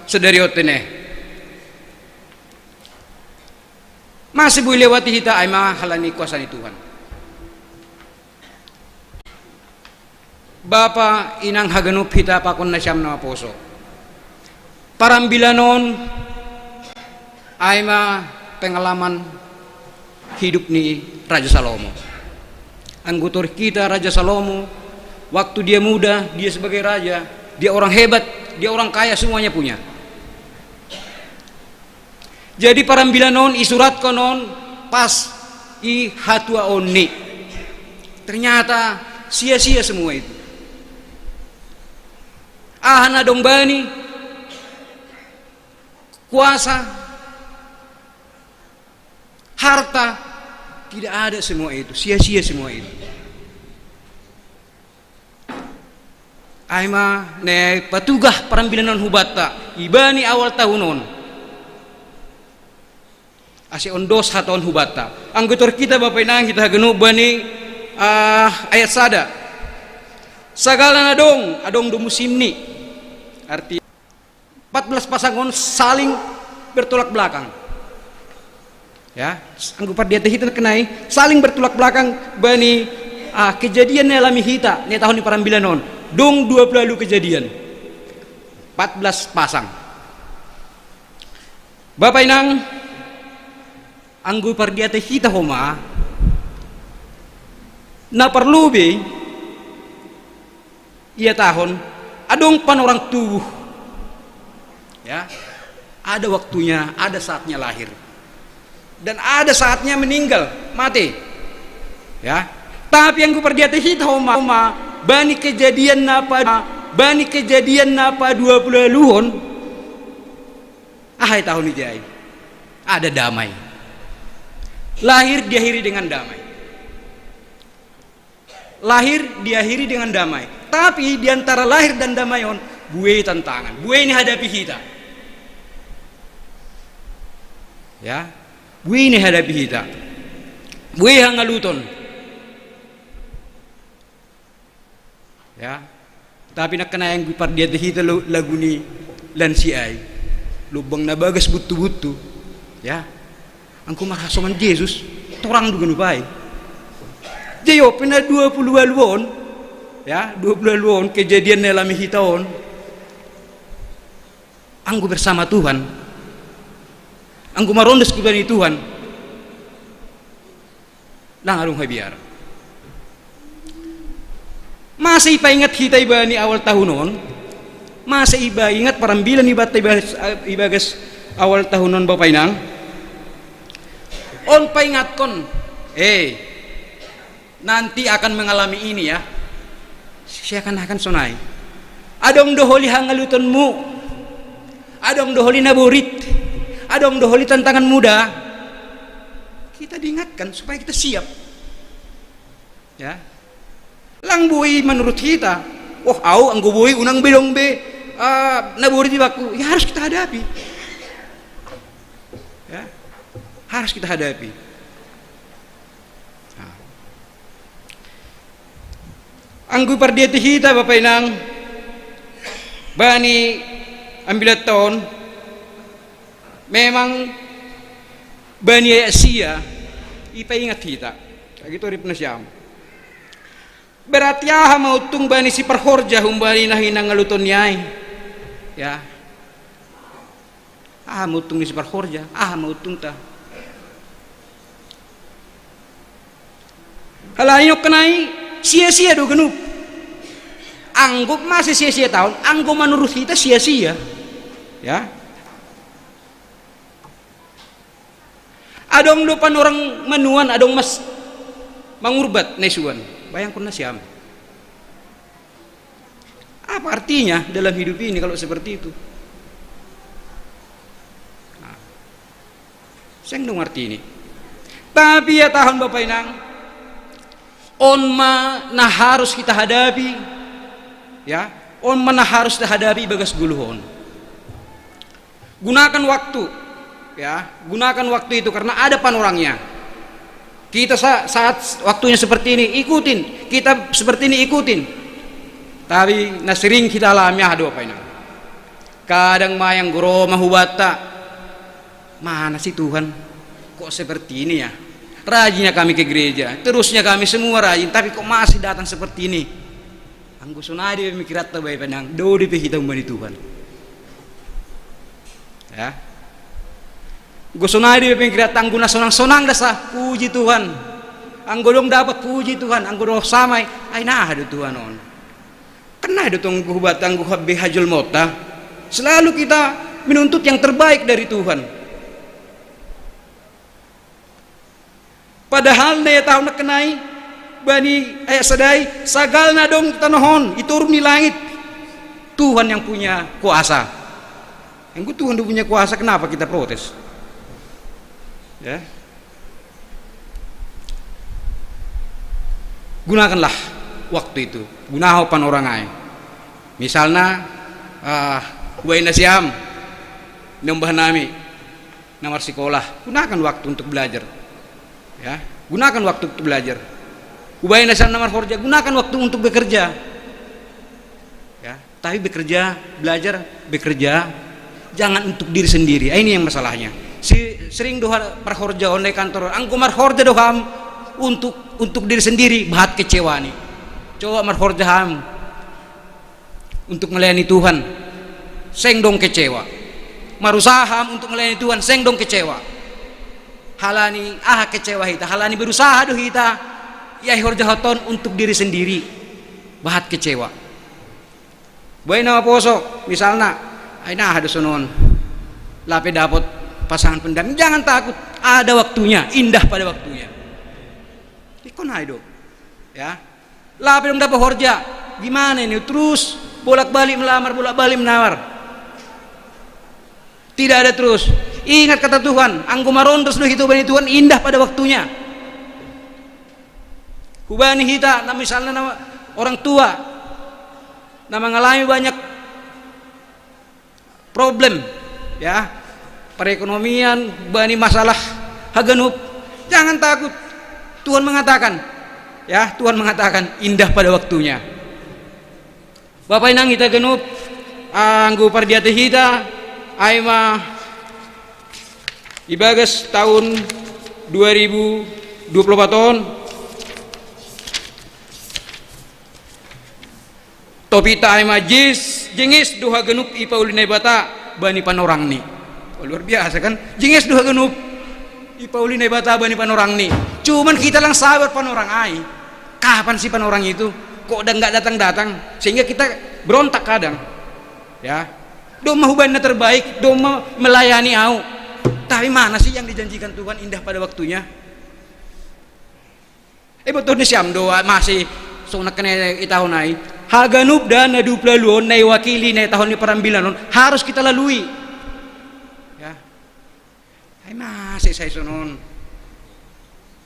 S8: sedariotene masih boleh lewati hita ay mahalani kuasa ni Tuhan. Bapa inang haganup hita pakon na siyam na poso parambilanon ay pengalaman hidup ni Raja Salomo. Anggutor kita Raja Salomo, waktu dia muda, dia sebagai raja, dia orang hebat, dia orang kaya, semuanya punya. Jadi parambilanon isurat konon pas i hatua onni. Ternyata sia-sia semua itu. Ahana dong bani kuasa harta tidak ada semua itu, sia-sia semua itu. Aima ne patugah parambilanon hubata ibani awal tahunon ase ondos haton hubata anggotor kita bapak inang kita genu bani ayat sada sagala adong do musim ni arti 14 pasangan saling bertolak belakang Ya, anggo pardiata hita kenai saling bertolak belakang bani kejadian alami hita ne tahun di parambilan on dong 20 kejadian 14 pasang. Bapak inang anggo pardiata hita homa na perlu be ia tahun adong pan orang tubuh, ya, ada waktunya, ada saatnya lahir dan ada saatnya meninggal mati, ya. Tapi yang kuperdiata hita homa bani kejadian napa 20 luhon ahai tahun ijai ada damai, lahir diakhiri dengan damai, lahir diakhiri dengan damai. Tapi diantara lahir dan damai on buai tantangan, buai ini hadapi kita, ya, buai ini hadapi kita, buai hangaluton, ya. Tapi nak kena yang gupar dia hita lagu ni lansiai lubang na bagas butu-butu, ya. Angku marasoman Yesus torang duga nupai jayo pina 20 luon, ya, 20 luon kejadian nelami hitaon angku bersama Tuhan, angku marondes kubani Tuhan lang arung habiar masih ipa ingat kita ibani awal tahunon, masih iba ingat parambilan ibagas awal tahunon bapak inang on pa ingat kon nanti akan mengalami ini, ya, saya akan sonai adong doholi hangalutonmu, adong doholi naburit, adong doholi tantangan muda, kita diingatkan supaya kita siap, ya. Lang buhi menurut kita, anggo buhi unang bilong be naburit baku, ya harus kita hadapi, ya, harus kita hadapi. Anggu pardiati hita bapak inang bani ambilat tahun memang bani Asia ipa ingat hita kayak gitu rip nasyam berarti mau tung bani si perhorja humbani nahinang ngaluton nyai, ya, mau tung si perhorja mau tung ta halayok kenai sia-sia do genup anggap masih sia-sia tahun anggap menurut kita sia-sia, ya. Adong depan orang menuan adong mas mangurbat nesuan bayangkan nasyam apa artinya dalam hidup ini kalau seperti itu, saya dong arti ini. Tapi ya tahun bapak inang nah harus kita hadapi, ya, nah harus kita hadapi bagas guluhon. Gunakan waktu, ya, gunakan waktu itu karena ada pan orangnya. Kita saat waktunya seperti ini ikutin, kita seperti ini ikutin. Tapi sering kita alami aduh apa ini. Kadang mayang goro mahubata. Mana sih Tuhan? Kok seperti ini ya? Rajinnya kami ke gereja, terusnya kami semua rajin, tapi kok masih datang seperti ini? Anggo sunadi pemikirat tabai panang, do di kita umbani Tuhan. Ya. Go sunadi pemikirat anggo na sonang-sonang dasah puji Tuhan. Anggo dong dapat puji Tuhan, anggo dong samai, ay nah ada Tuhan on. Kena ada tong gubat anggo habbe hajul mota. Selalu kita menuntut yang terbaik dari Tuhan. Padahal na tahun na kenai bani sadai sagal na dong tanohon iturun di langit Tuhan yang punya kuasa. Yang Tuhan yang punya kuasa, kenapa kita protes? Ya. Gunakanlah waktu itu, gunakan orang lain. Misalnya buai nasiam nambah nami nomor sekolah, gunakan waktu untuk belajar. Ya, gunakan waktu untuk belajar. Ubayin dasar nomor kerja, gunakan waktu untuk bekerja. Ya, tapi bekerja, belajar, bekerja, jangan untuk diri sendiri. Ini yang masalahnya. sering doha perhorja onai kantor angku marhorja doham untuk diri sendiri bahat kecewa nih. Coba marhorja ham untuk melayani Tuhan seng dong kecewa, marusaham untuk melayani Tuhan seng dong kecewa. Halani kecewa hita, halani berusaha doh hita ya horjahaton untuk diri sendiri bahat kecewa. Baik nama poso misalnya aina ada sonon lape dapat pasangan pendamping, jangan takut, ada waktunya, indah pada waktunya. Ikon haido ya lape dong dapat horja gimana ini terus bolak-balik melamar bolak-balik menawar, tidak ada terus. Ingat kata Tuhan, anggo marondos do hitu bani Tuhan indah pada waktunya. Hubani hita, nah misalnya nama orang tua, nama mengalami banyak problem, ya perekonomian, bani masalah haganup, jangan takut. Tuhan mengatakan, ya Tuhan mengatakan indah pada waktunya. Bapak inang hita genup, anggo pardiate hita, aima ibagas tahun 2024 tahun topita ay jengis duha genup ipaulinay bata bani panorang ni. Oh, luar biasa kan, jengis duha genup ipaulinay bata bani panorang ni. Cuman kita lang sabar panorang ay kapan sih panorang itu kok udah nggak datang sehingga kita berontak kadang ya doma hubannya terbaik doma melayani au. Tapi mana sih yang dijanjikan Tuhan indah pada waktunya? Betul ni siam doa masih sonak kena tahun nai. Haganup dan nadu pelaluan nai wakili nai tahun ni perambilan harus kita lalui. Ya, ay masih saya sonon.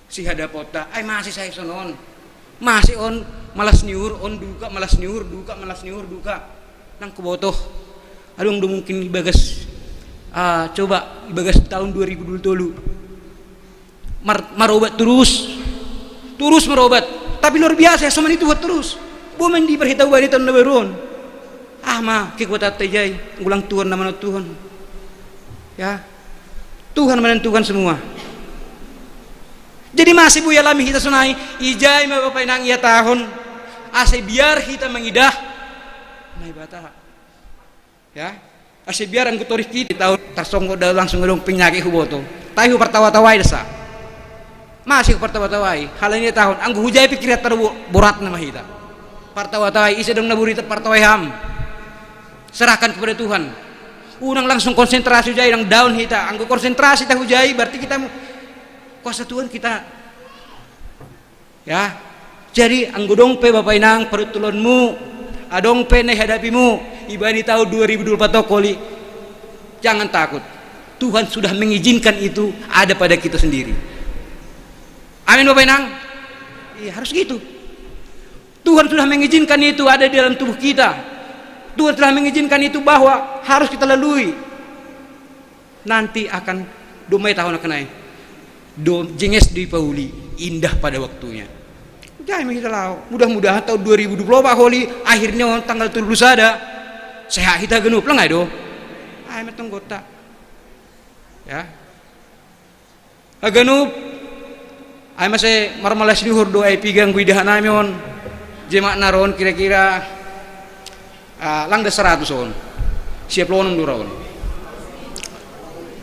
S8: Si hadapota, ay masih saya sonon. Masih on malas niur, on duka malas niur, duka. Nang kubotoh. Aduh mungkin bagas. Coba bagas tahun 2020 marobat terus marobat, tapi luar biasa sama itu buat terus bumen di berhitau bani tahun nabaron mah kekuatan tejai ulang Tuhan nama Tuhan ya Tuhan menentukan semua. Jadi masih buya lami kita sunai ijai ma bapak nang ia tahun ase biar kita mengidah nai bata ya ase biar ang kutoris kita tahun tarsonggo dah langsung ngedong penyakit huboto tahu pertawa-tawai desa masih pertawa-tawai hal ini tahun anggu hujai pikirat terborat nama kita pertawa-tawai isi dong naburi pertawai ham serahkan kepada Tuhan unang langsung konsentrasi hujai yang down kita anggu konsentrasi tahu hujai berarti kita kuasa Tuhan kita ya jadi anggu dong pe bapak inang perutulunmu adong pe naik hadapimu ibani tahun 2024 koli jangan takut Tuhan sudah mengizinkan itu ada pada kita sendiri. Amin Bapak Inang. Iya harus gitu. Tuhan sudah mengizinkan itu ada di dalam tubuh kita. Tuhan telah mengizinkan itu bahwa harus kita lalui. Nanti akan domai tahun akan naik. Jenges di Pauli indah pada waktunya. Jangan kita lau. Mudah-mudahan tahun 2024 koli akhirnya tanggal 7 ada. Sehat kita genup lah nggak do? Ay metong gota, ya. Genup, ay masih marmalas dihur do ay pigang guidahan namin jemak naron kira-kira lang da 100 on, siap lonon duraon.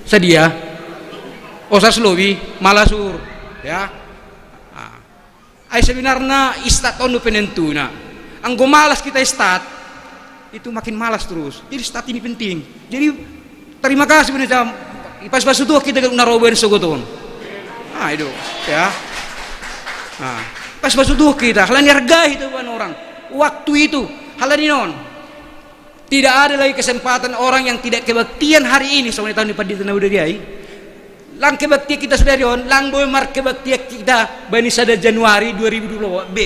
S8: Sedia, osas lobi malasur, ya. Ay sebenarnya istat on penentuna, ang gumalas kita istat. Itu makin malas terus. Jadi stat ini penting. Jadi terima kasih benar pas tuh kita narobain sogoton. Itu ya. Pas tuh kita halan hargai itu orang. Waktu itu halan non. Tidak ada lagi kesempatan orang yang tidak kebaktian hari ini sama tahun depan di tanah udah dia. Lang kebaktian kita sudah dion, lang boy mar kebaktian kita bani sada Januari 2020 B.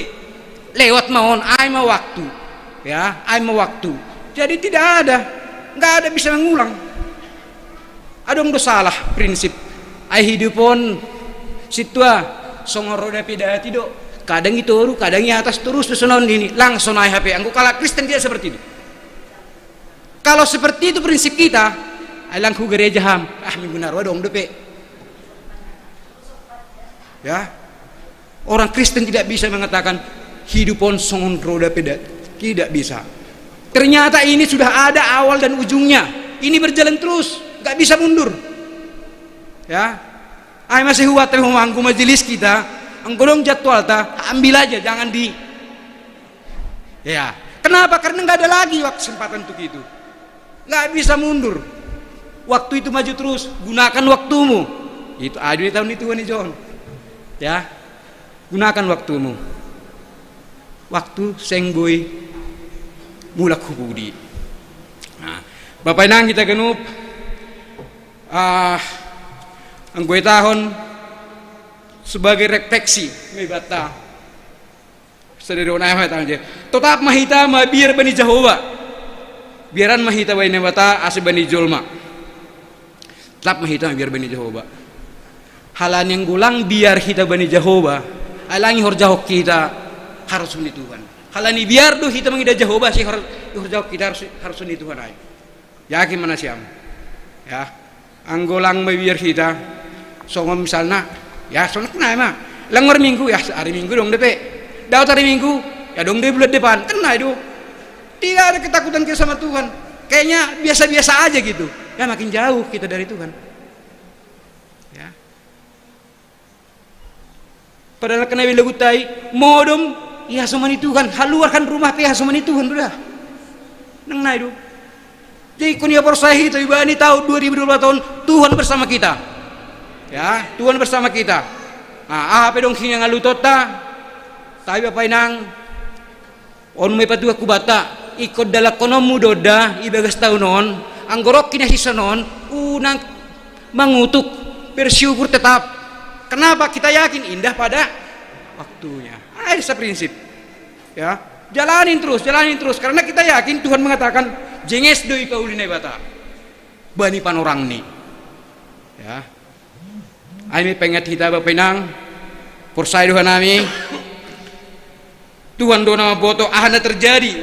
S8: Lewat maon ai ma waktu. Ya, mau waktu. Jadi nggak ada bisa mengulang. Adong do salah prinsip. Ai hidupon situa songoroda pidati do. Kadang itu kadang di atas terus sonon ini langsung naik HP. Anggo kala Kristen tidak seperti itu. Kalau seperti itu prinsip kita, Ailang ku gereja ham. Minggu narwa dong depe. Ya. Orang Kristen tidak bisa mengatakan hidupon songon roda peda. Tidak bisa. Ternyata ini sudah ada awal dan ujungnya. Ini berjalan terus, nggak bisa mundur. Ya. Masih huat mangku majelis kita. Angkolong jadwal ambil aja, jangan di. Ya. Kenapa? Karena nggak ada lagi kesempatan untuk itu. Nggak bisa mundur. Waktu itu maju terus. Gunakan waktumu. Itu di tahun itu nih John. Ya. Gunakan waktumu. Waktu sengboy mulak hubudi. Nah, Bapak Inang kita genup anggoy tahun sebagai refleksi mebata sederhana ayah tanya tetap mahita biar bani Jehovah biaran mahita bani bata ase bani Jolma tetap mahita biar bani Jehovah halan yang gulang biar kita bani Jehovah alangi horjahok kita harusuni Tuhan halani biar tuh kita mengida Jehovah sih horjahok kita harus uni Tuhan ay yakin mana siam ya anggolang biar kita songom misalnya ya soalnya kena mah langgar minggu ya hari minggu dong depe daud hari minggu ya dong deh bulan depan kena itu tidak ada ketakutan kita sama Tuhan kayaknya biasa-biasa aja gitu ya makin jauh kita dari Tuhan ya padahal kena bila gutai modom ya somani Tuhan haluarkan rumah pihak somani Tuhan udah nang na itu jadi kunia persahi itu ibani tahun 2020 tahun Tuhan bersama kita ya Tuhan bersama kita nah apa dong sini ngalutot tapi Bapak Inang on may patua kubata ikut dalam konomu doda ibagas tahunon anggorok kinasisanon unang mengutuk bersyukur tetap kenapa kita yakin indah pada waktunya ada prinsip ya jalanin terus karena kita yakin Tuhan mengatakan jenges doi kaulinai bata bani panorang nih ya Ami penget kita Bapak Inang persai Tuhan nami Tuhan do nama boto ahana terjadi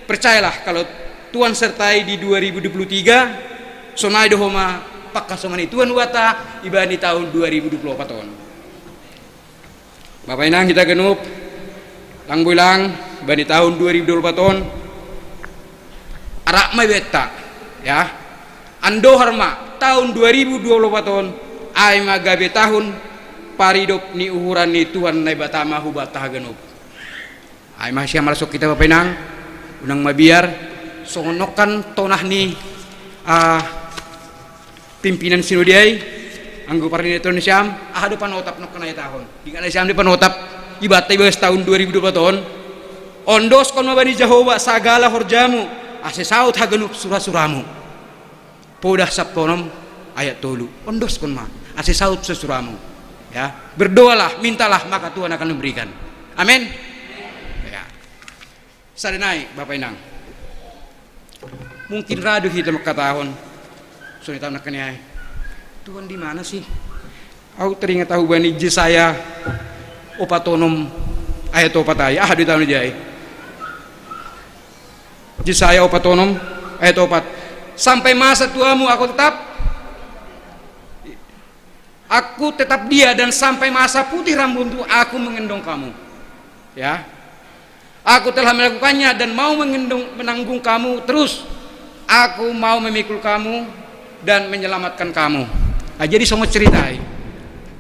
S8: percayalah kalau Tuhan sertai di 2023 sonai dohoma pakka somani Tuhan wata ibani tahun 2024 tahun Bapak Inang kita genup langbulang bani tahun 2024 tahun arak may beta ya ando harma tahun 2024 tahun ay magabe tahun paridop ni uhuran ni Tuhan na batama hubatah genup ay masih masuk kita Bapak Inang unang mabiar songonokan tonah ni pimpinan sinodiay anggo parinator ni Syam do panotap no kanay tahun di kanay Syam di panotap ibatay bagas tahun 2020 tahun ondos kon mabani Jehovah sagala horjamu asesaut hagenup surah-suramu podah saptonom ayat 3 ondos kon ma asesaut sesuramu ya berdoalah mintalah maka Tuhan akan memberikan amin ya sadenai Bapak Inang mungkin radu kita makatahon sunita nak kaniay Tuhan di mana sih aku teringat tahu bani Jesaya opatonom ayat 4 ayat di tahun jai Jesaya opatonom ayat 4 sampai masa tuamu aku tetap dia dan sampai masa putih rambutmu aku mengendong kamu ya aku telah melakukannya dan mau menanggung kamu terus aku mau memikul kamu dan menyelamatkan kamu jadi semua ceritai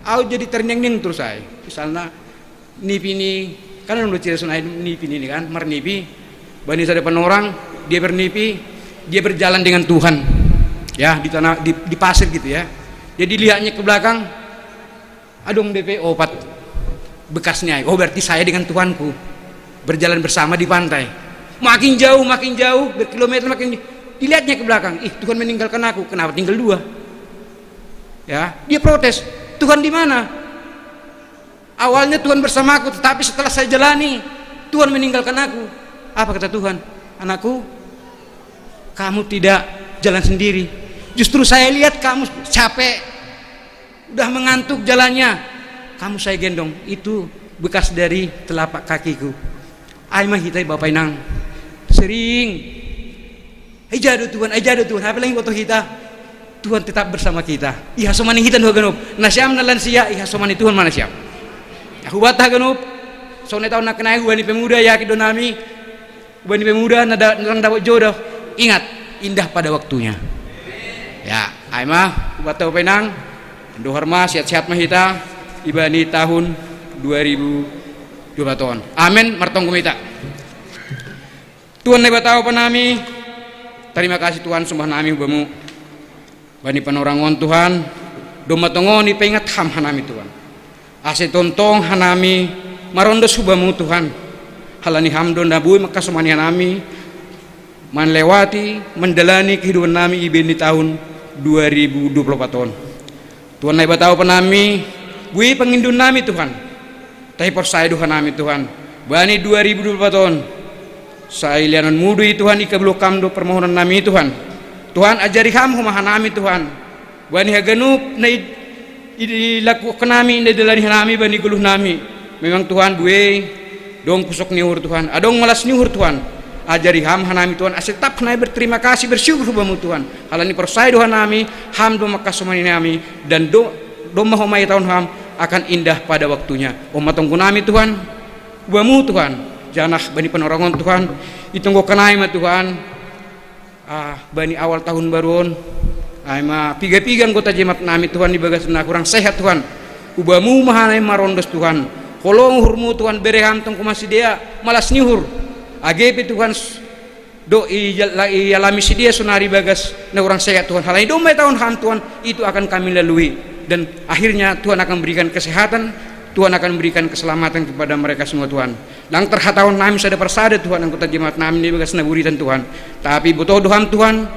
S8: aku jadi ternyeng-nyeng terus saya misalnya nipi kan udah cerita sunai nipi ini kan marnipi bani ada orang dia bernipi dia berjalan dengan Tuhan ya di tanah di pasir gitu ya jadi lihatnya ke belakang adong DP opat bekasnya berarti saya dengan Tuhanku berjalan bersama di pantai makin jauh berkilometer makin dilihatnya ke belakang Tuhan meninggalkan aku kenapa tinggal 2 ya dia protes Tuhan di mana awalnya Tuhan bersamaku tetapi setelah saya jalani Tuhan meninggalkan aku apa kata Tuhan anakku kamu tidak jalan sendiri justru saya lihat kamu capek udah mengantuk jalannya kamu saya gendong itu bekas dari telapak kakiku aimah hitai Bapak Inang sering ajado Tuhan apa lagi waktu kita Tuhan tetap bersama kita. Iha somani hitan ho ganup. Nasyam na lansia iha somani Tuhan mana siap. Aku batah ganup. Sone tahun nak kenai ubani pemuda ya kidonami. Ubani pemuda narang dapat jodoh. Ingat, indah pada waktunya. Ya, ai mah batah penang. Dohorma sehat-sehat mah kita ibani tahun 2002 tahun. Amin martong kumita. Tuhan ne batao panami. Terima kasih Tuhan sembah nami hubamu. Bani panorangon Tuhan, domatongoni pengat ham hanami Tuhan. Ase tontong hanami marondos hubamu Tuhan. Halani hamdon nabui maka sumani hanami manlewati menjalani kehidupan nami ibeni tahun 2024 tahun. Tuhan nai batao panami, bui pengindun nami Tuhan. Tapi persaya Tuhan nami Tuhan. Bani 2024 tahun. Saya lianan mudui Tuhan ika belokam do permohonan nami Tuhan. Tuhan ajari ham humahan nami Tuhan. Bani hagenup na dilakukan nami na dalani nami bani guluh nami. Memang Tuhan buai dong kusok niur Tuhan. Adong malas niur Tuhan. Ajari ham hanami Tuhan. Asetap hanai berterima kasih bersyukur hubamu Tuhan. Halani persaya Tuhan nami ham do makasumani nami dan do mahomai tahun ham akan indah pada waktunya. Matongku nami Tuhan. Hubamu Tuhan. Janah bani penorangon Tuhan. Itunggu kenai ma Tuhan. Bani awal tahun baruon ma piga-piga anggota jemaat nami Tuhan di bagas na kurang sehat Tuhan. Ubamu mahanai marondos Tuhan. Kolong hurmu Tuhan bereham tongku masih dia malas nihur. AGP Tuhan do alami si dia sonari bagas na kurang sehat Tuhan. Halai domai tahun ham Tuhan itu akan kami lalui dan akhirnya Tuhan akan berikan kesehatan. Tuhan akan memberikan keselamatan kepada mereka semua Tuhan. Lang terhatahun nami sada persada Tuhan anggota jemaat nami di bagas naburitan Tuhan. Tapi butuh doham Tuhan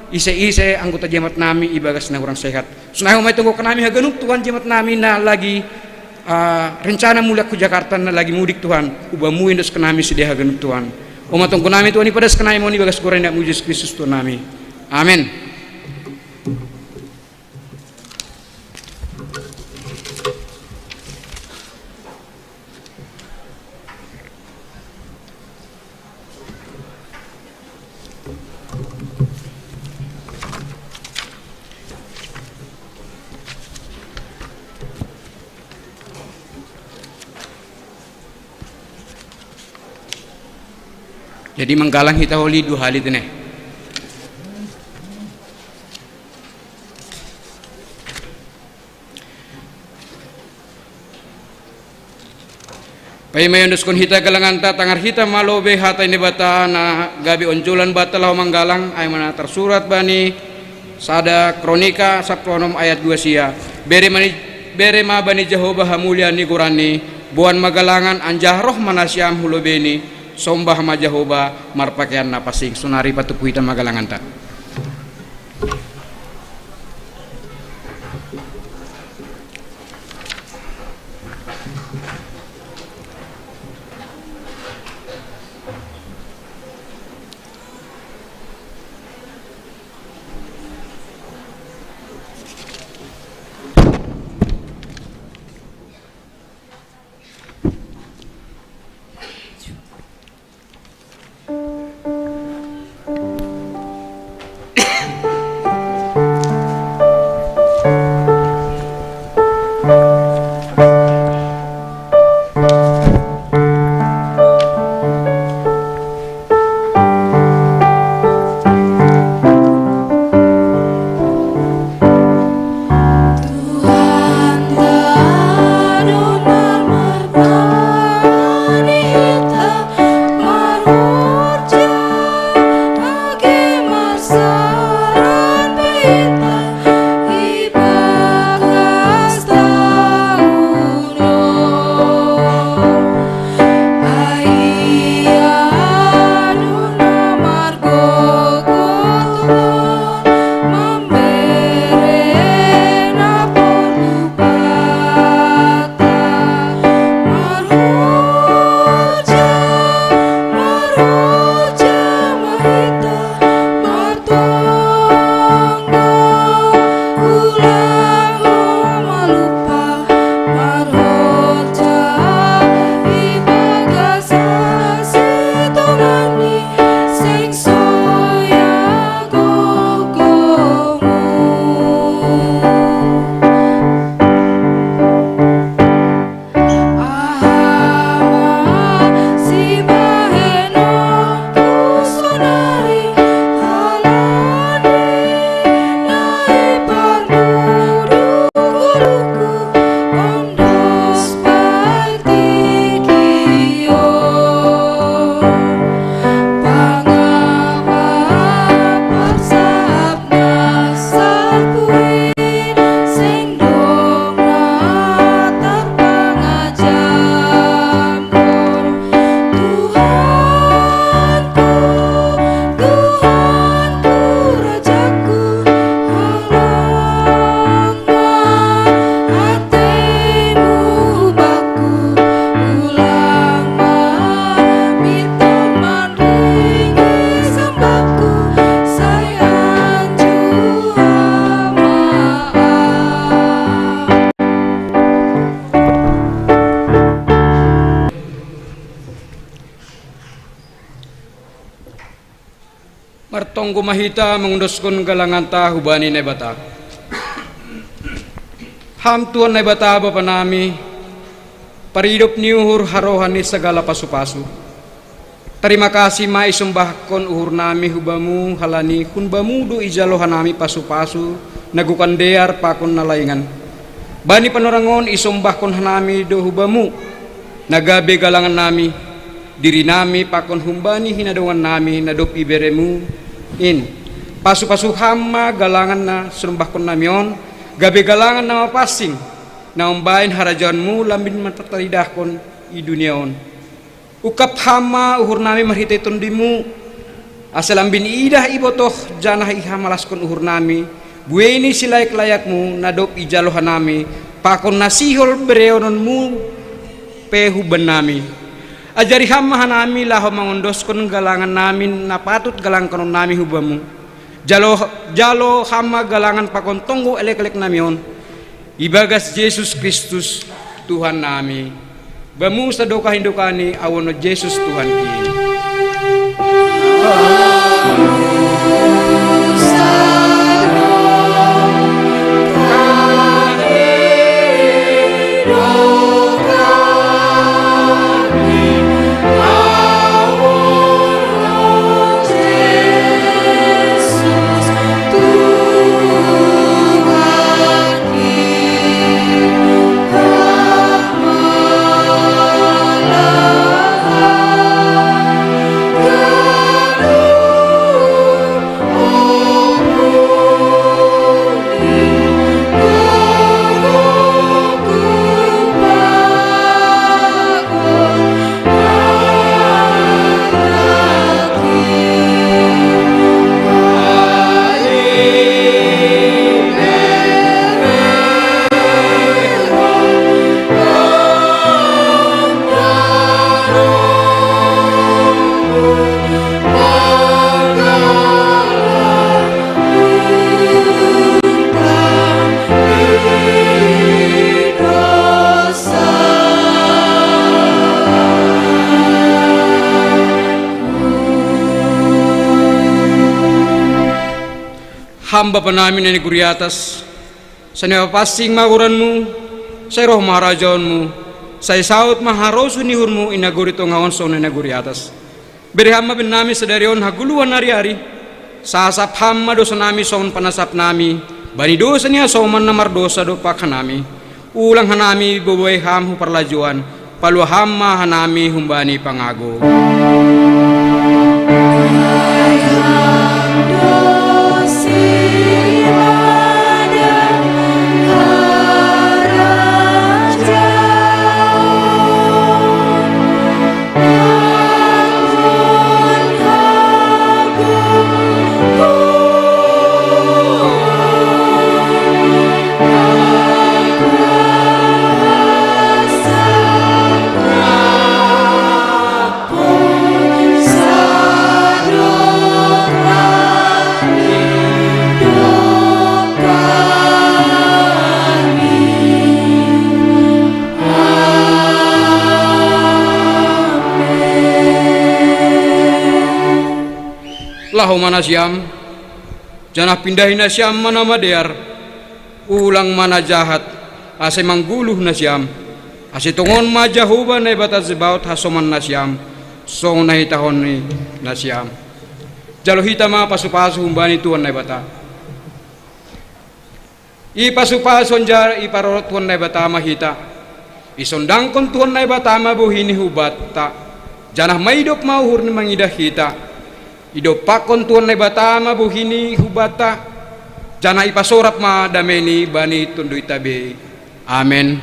S8: ise anggota jemaat nami ibagas na kurang sehat. Sunahu may tunggu kanami haganuk Tuhan jemaat nami na lagi rencana mulak ke Jakarta na lagi mudik Tuhan. Ubamu indos kanami sedia haganuk Tuhan. Umatong kanami Tuhan ipadas kanami mo ni bagas kuren na mujis Kristus Tuhan nami. Amin. Jadi menggalang kita oli dua hal itu nih. Paimayon duskon hita galangan ta tangar hita malobe hata ini bata na gabi onjulan bata lau manggalang ay mana tersurat bani sada kronika saplonom ayat 2 sia bere ma bani Jehovah hamulia ni gurani buan magalangan anjah roh manasyam hulobeni sombah ma Jehovah marpakaian napasing sunari patupuhitan magalangan ta. tonggo mahita mengundoskon galangan ta hubani na bata. Ham Tuhan na bata bapa nami, paridop niuhur harohani segala pasu-pasu. Terima kasih maisumbah kon uhur nami hubamu halani kun bamudu ijalohan nami pasu-pasu nagukan dear pakon nalaingan. Bani panorangon isumbah kon hanami do hubamu nagabe galangan nami diri nami pakon humbani hinadowan nami nadop iberemu in pasu-pasu hama galangan na surumbah kon namion gabe galangan na mapasing na umbain harajanmu lambin mataridah kon i duniaon ukap hama uhur nami marhite tondimu asalambin idah ibotoh janah ihamalas kon uhur nami bueni silayak-layakmu nadop ijalohan nami pakon nasihol bereononmu pehuban nami ajari hamahan nami laho mangondoskon galangan namin napatut galang kanon nami hubamu jalo hama galangan pakon tonggo elek-elek namion ibagas Yesus Kristus Tuhan nami bamu sadoka hindukani awono Yesus Tuhan kini hamba panamin na neguri atas sa napapasing maguranmu sa roh maharajaonmu sa isaut maharosu nihurmu inaguri to ngaon so na neguri atas beri hamba namin sa darion haguluan ari-ari sa asap hamba dosa nami son panasap nami bani dosa niya soman na mardosa do pakhanami ulang hanami bubuhay ham huparlajuan palwa hamma hanami humbani pangago lahu mana siam janah pindahin na siam mana madear ulang mana jahat ase mangguluh na siam ase tongon majahuba na ibatat zebaut hasoman na siam song na hitahon ni na siam jalo hita ma pasu-pasu humbani tuan na ibata i pasu-pason jar i parorot tuan na ibata mahita isondang kon tuan na ibata mabuhini hubat ta janah maidop mauhur ni mangidah hita idop pakon tuan na batama buhini hubata jana ipasorap ma dameni bani tunduy tabi amen.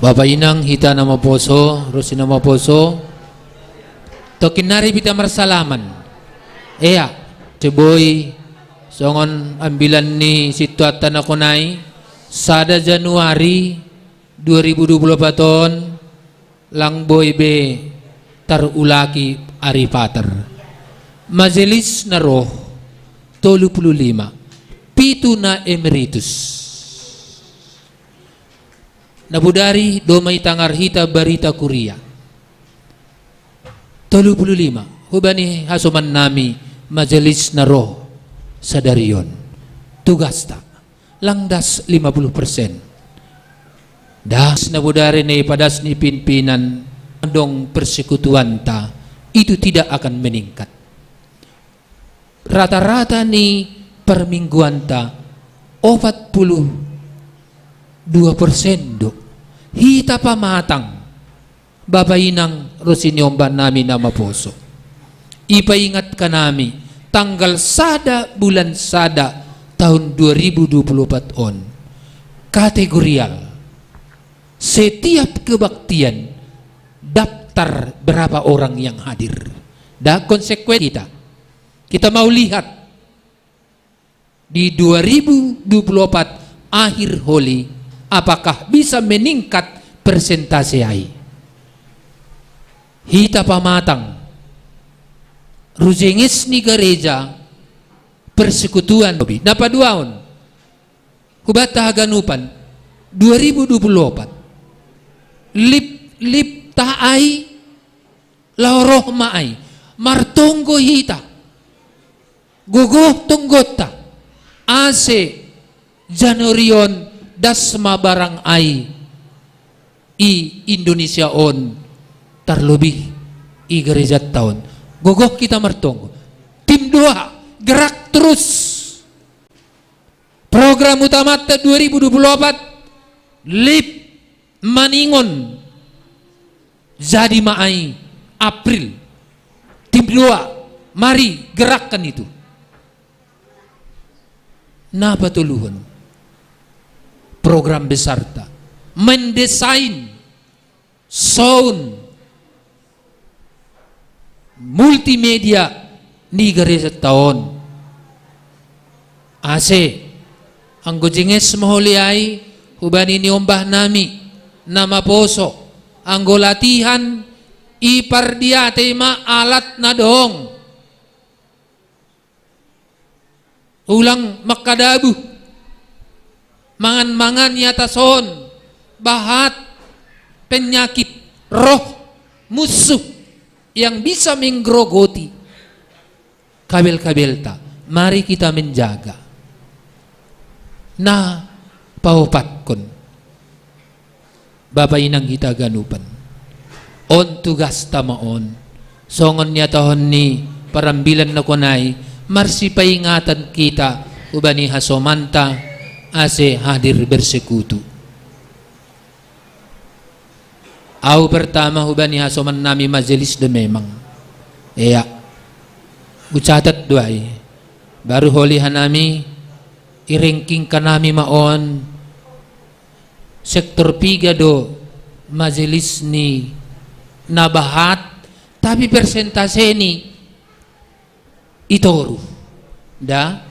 S2: Bapak Inang hita nama poso, Rosi nama poso, Tokinari pita marsalaman. Iya, ceboy songon ambilan ni situatan ako nai sada Januari 2024 lang boy be tarulaki ari pater. Majelis na roh 35 pitu na emeritus. Nabudari domay tangarhita barita Korea 35 hubani hasuman nami majelis na roh sa dariyon tugasta langdas 50%. Das nabudari na ipadas ni pinpinan dong persekutuan ta itu tidak akan meningkat. Rata-rata ni permingguan ta 42% do. Hita pamatang babayinang Rosinyomba namin na maposo. Ipaingat ka nami tanggal sada bulan sada tahun 2024 on kategorial setiap kebaktian daftar berapa orang yang hadir. Dan konsekuen kita mau lihat di 2024 akhir holi apakah bisa meningkat persentase ai. Hita pamatang rujengis ni gereja persekutuan napaduaon hubata haganupan 2024 lip taai laoroh maai martonggo hita guguh tunggota ase Janurion dasma barang ai i Indonesia on terlebih i gereja tahun gogoh kita mertonggo tim 2 gerak terus program utama 2024 lip maningon jadi maai April tim 2 mari gerakkan itu napa tuluhun program besar ta mendesain sound multimedia ni gereja tahun ase ang gojenges maholiai hubani ni ombah nami nama poso anggo latihan ipardia tema alat na dong ulang makadabu mangan-mangan nyata son bahat penyakit roh musuh yang bisa menggerogoti kabel-kabel ta. Mari kita menjaga. Nah, paupatkon Bapak inang kita ganupan. On tugas tamaon. Songon niya tahon ni parambilan na kunay. Marsi paingatan kita ubani hasomanta ase hadir bersekutu. Au pertama hubani hasoman nami majelis de memang. Iya. Ucatat duai. Baru holihan nami iringking kanami maon sektor 3 do majelis ni nabahat tapi persentase ni itoru. Da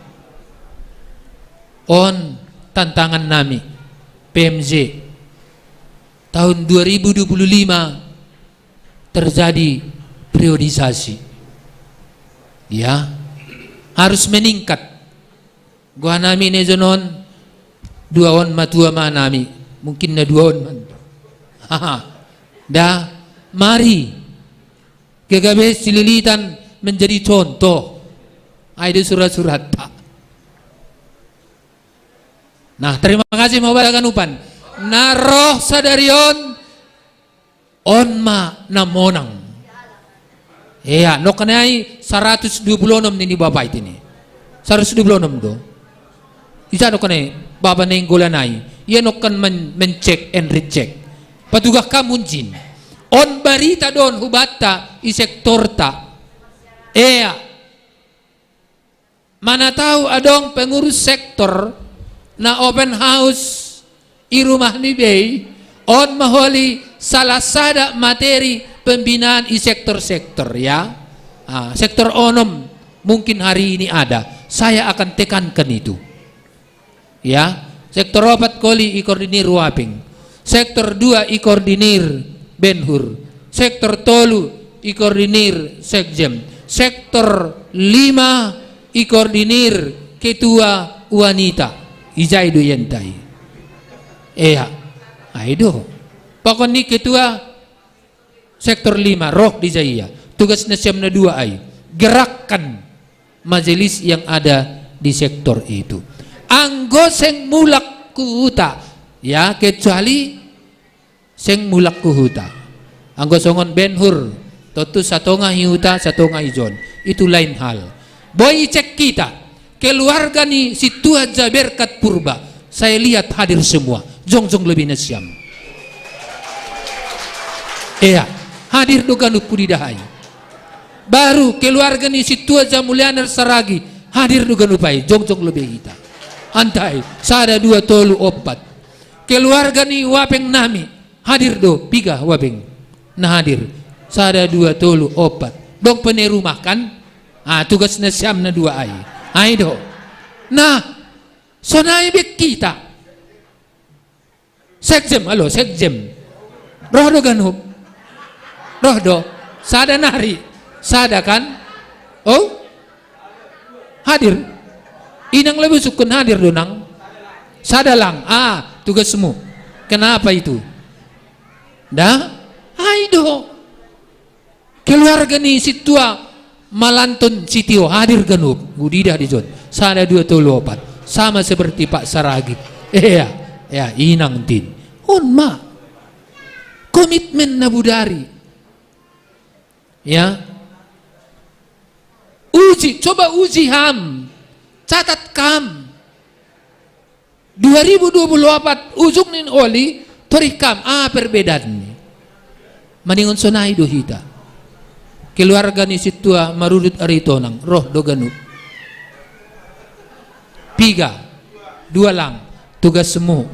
S2: on tantangan nami PMJ tahun 2025 terjadi periodisasi ya harus meningkat gua nami nezonon 2 on matua manami mungkin na 2 on man da mari gagabe sililitan menjadi contoh ada surat-surat pak. Nah terima kasih mau balakan upan naroh sadarion onma namonang iya no kanai 126 nini bapak itu nih 126 do isa no kanai baba na inggolanay iya no kan men-check and recheck patugah ka munjin on barita don hubata isektor ta iya mana tahu adong pengurus sektor na open house i rumah ni Bay on maholi salah sada materi pembinaan di sektor-sektor ya. Sektor onom mungkin hari ini ada. Saya akan tekankan itu. Ya, sektor 4 koli i-koordinir Waping. Sektor 2 i-koordinir Benhur. Sektor 3 i-koordinir Sekjem. Sektor 5 i-koordinir Ketua Wanita. Ijaido yentai. Aido. Pokoknya Ketua Sektor 5 roh di Jaya. Tugas nasyamna 2 ay. Gerakkan majelis yang ada di sektor itu. Anggo seng mulak kuhuta ya, kecuali seng mulak kuhuta. Anggo songon Benhur totu satonga hiuta satonga ijon, itu lain hal. Boy cek kita keluarga ni si Tua Jaberkat Purba, saya lihat hadir semua, jong lebih nasyam. Hadir dogan upudidahai. Baru keluarga ni si Tua Jamulianer Saragi hadir dogan upai, jong lebih kita. Antai sada 2 tolu 4. Keluarga ni Wapeng Nami hadir do 3 Wapeng nah hadir sada 2 tolu 4. Dong penerumah kan tugas nasyam na 2 ay aido. Nah sonai bek kita sekjem roh do ganub roh do sada nari sada kan hadir inang lebih sukun hadir donang sadalang tugasmu. Kenapa itu? Aido keluarga ni si Tua Malantun Sitio hadir ganub budidah di Jon sada 2 tolu 4 sama seperti Pak Saragi. Inang tin ma komitmen na budari ya. Coba uji ham, catat kam 2024 ujung nin oli torih kam perbedaan ni maningon sonai do hita keluarga ni si Tua marudut arito nang roh do ganub 3 2 lang tugas semu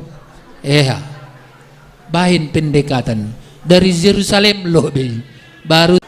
S2: bahin pendekatan dari Yerusalem loh baru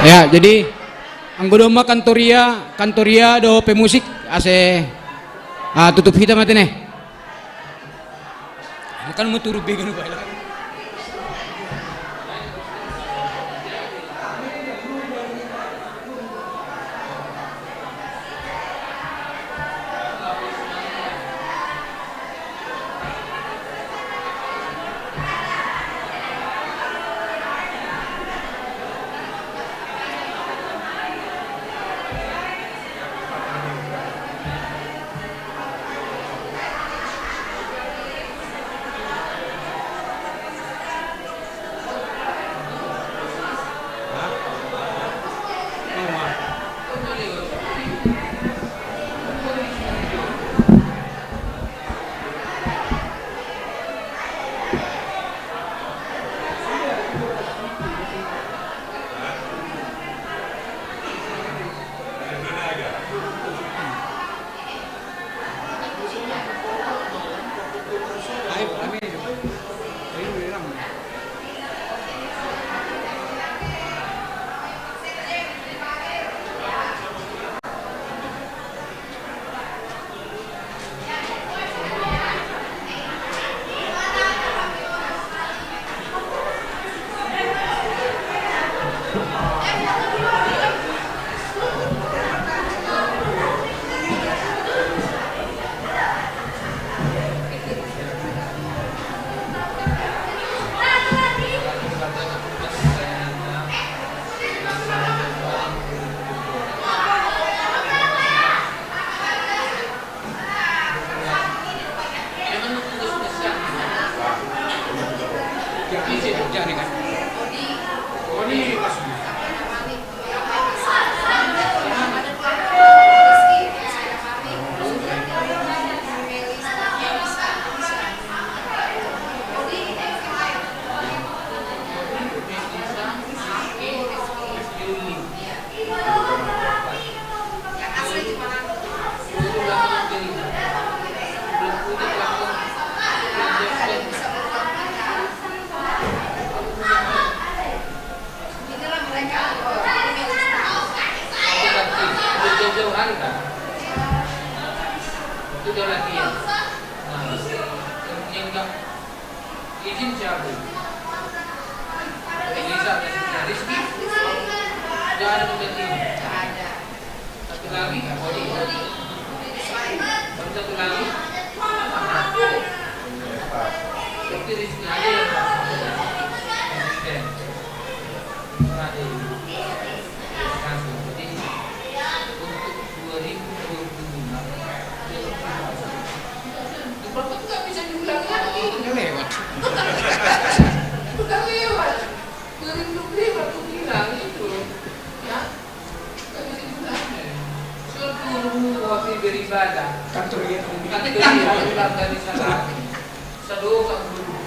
S8: Ya, jadi anggodoma kantoria do pemusik ase tutup hitam mati nih. Kan mau turu began ba.
S2: Kantor dia pulang dari sana. Sedoka dulu.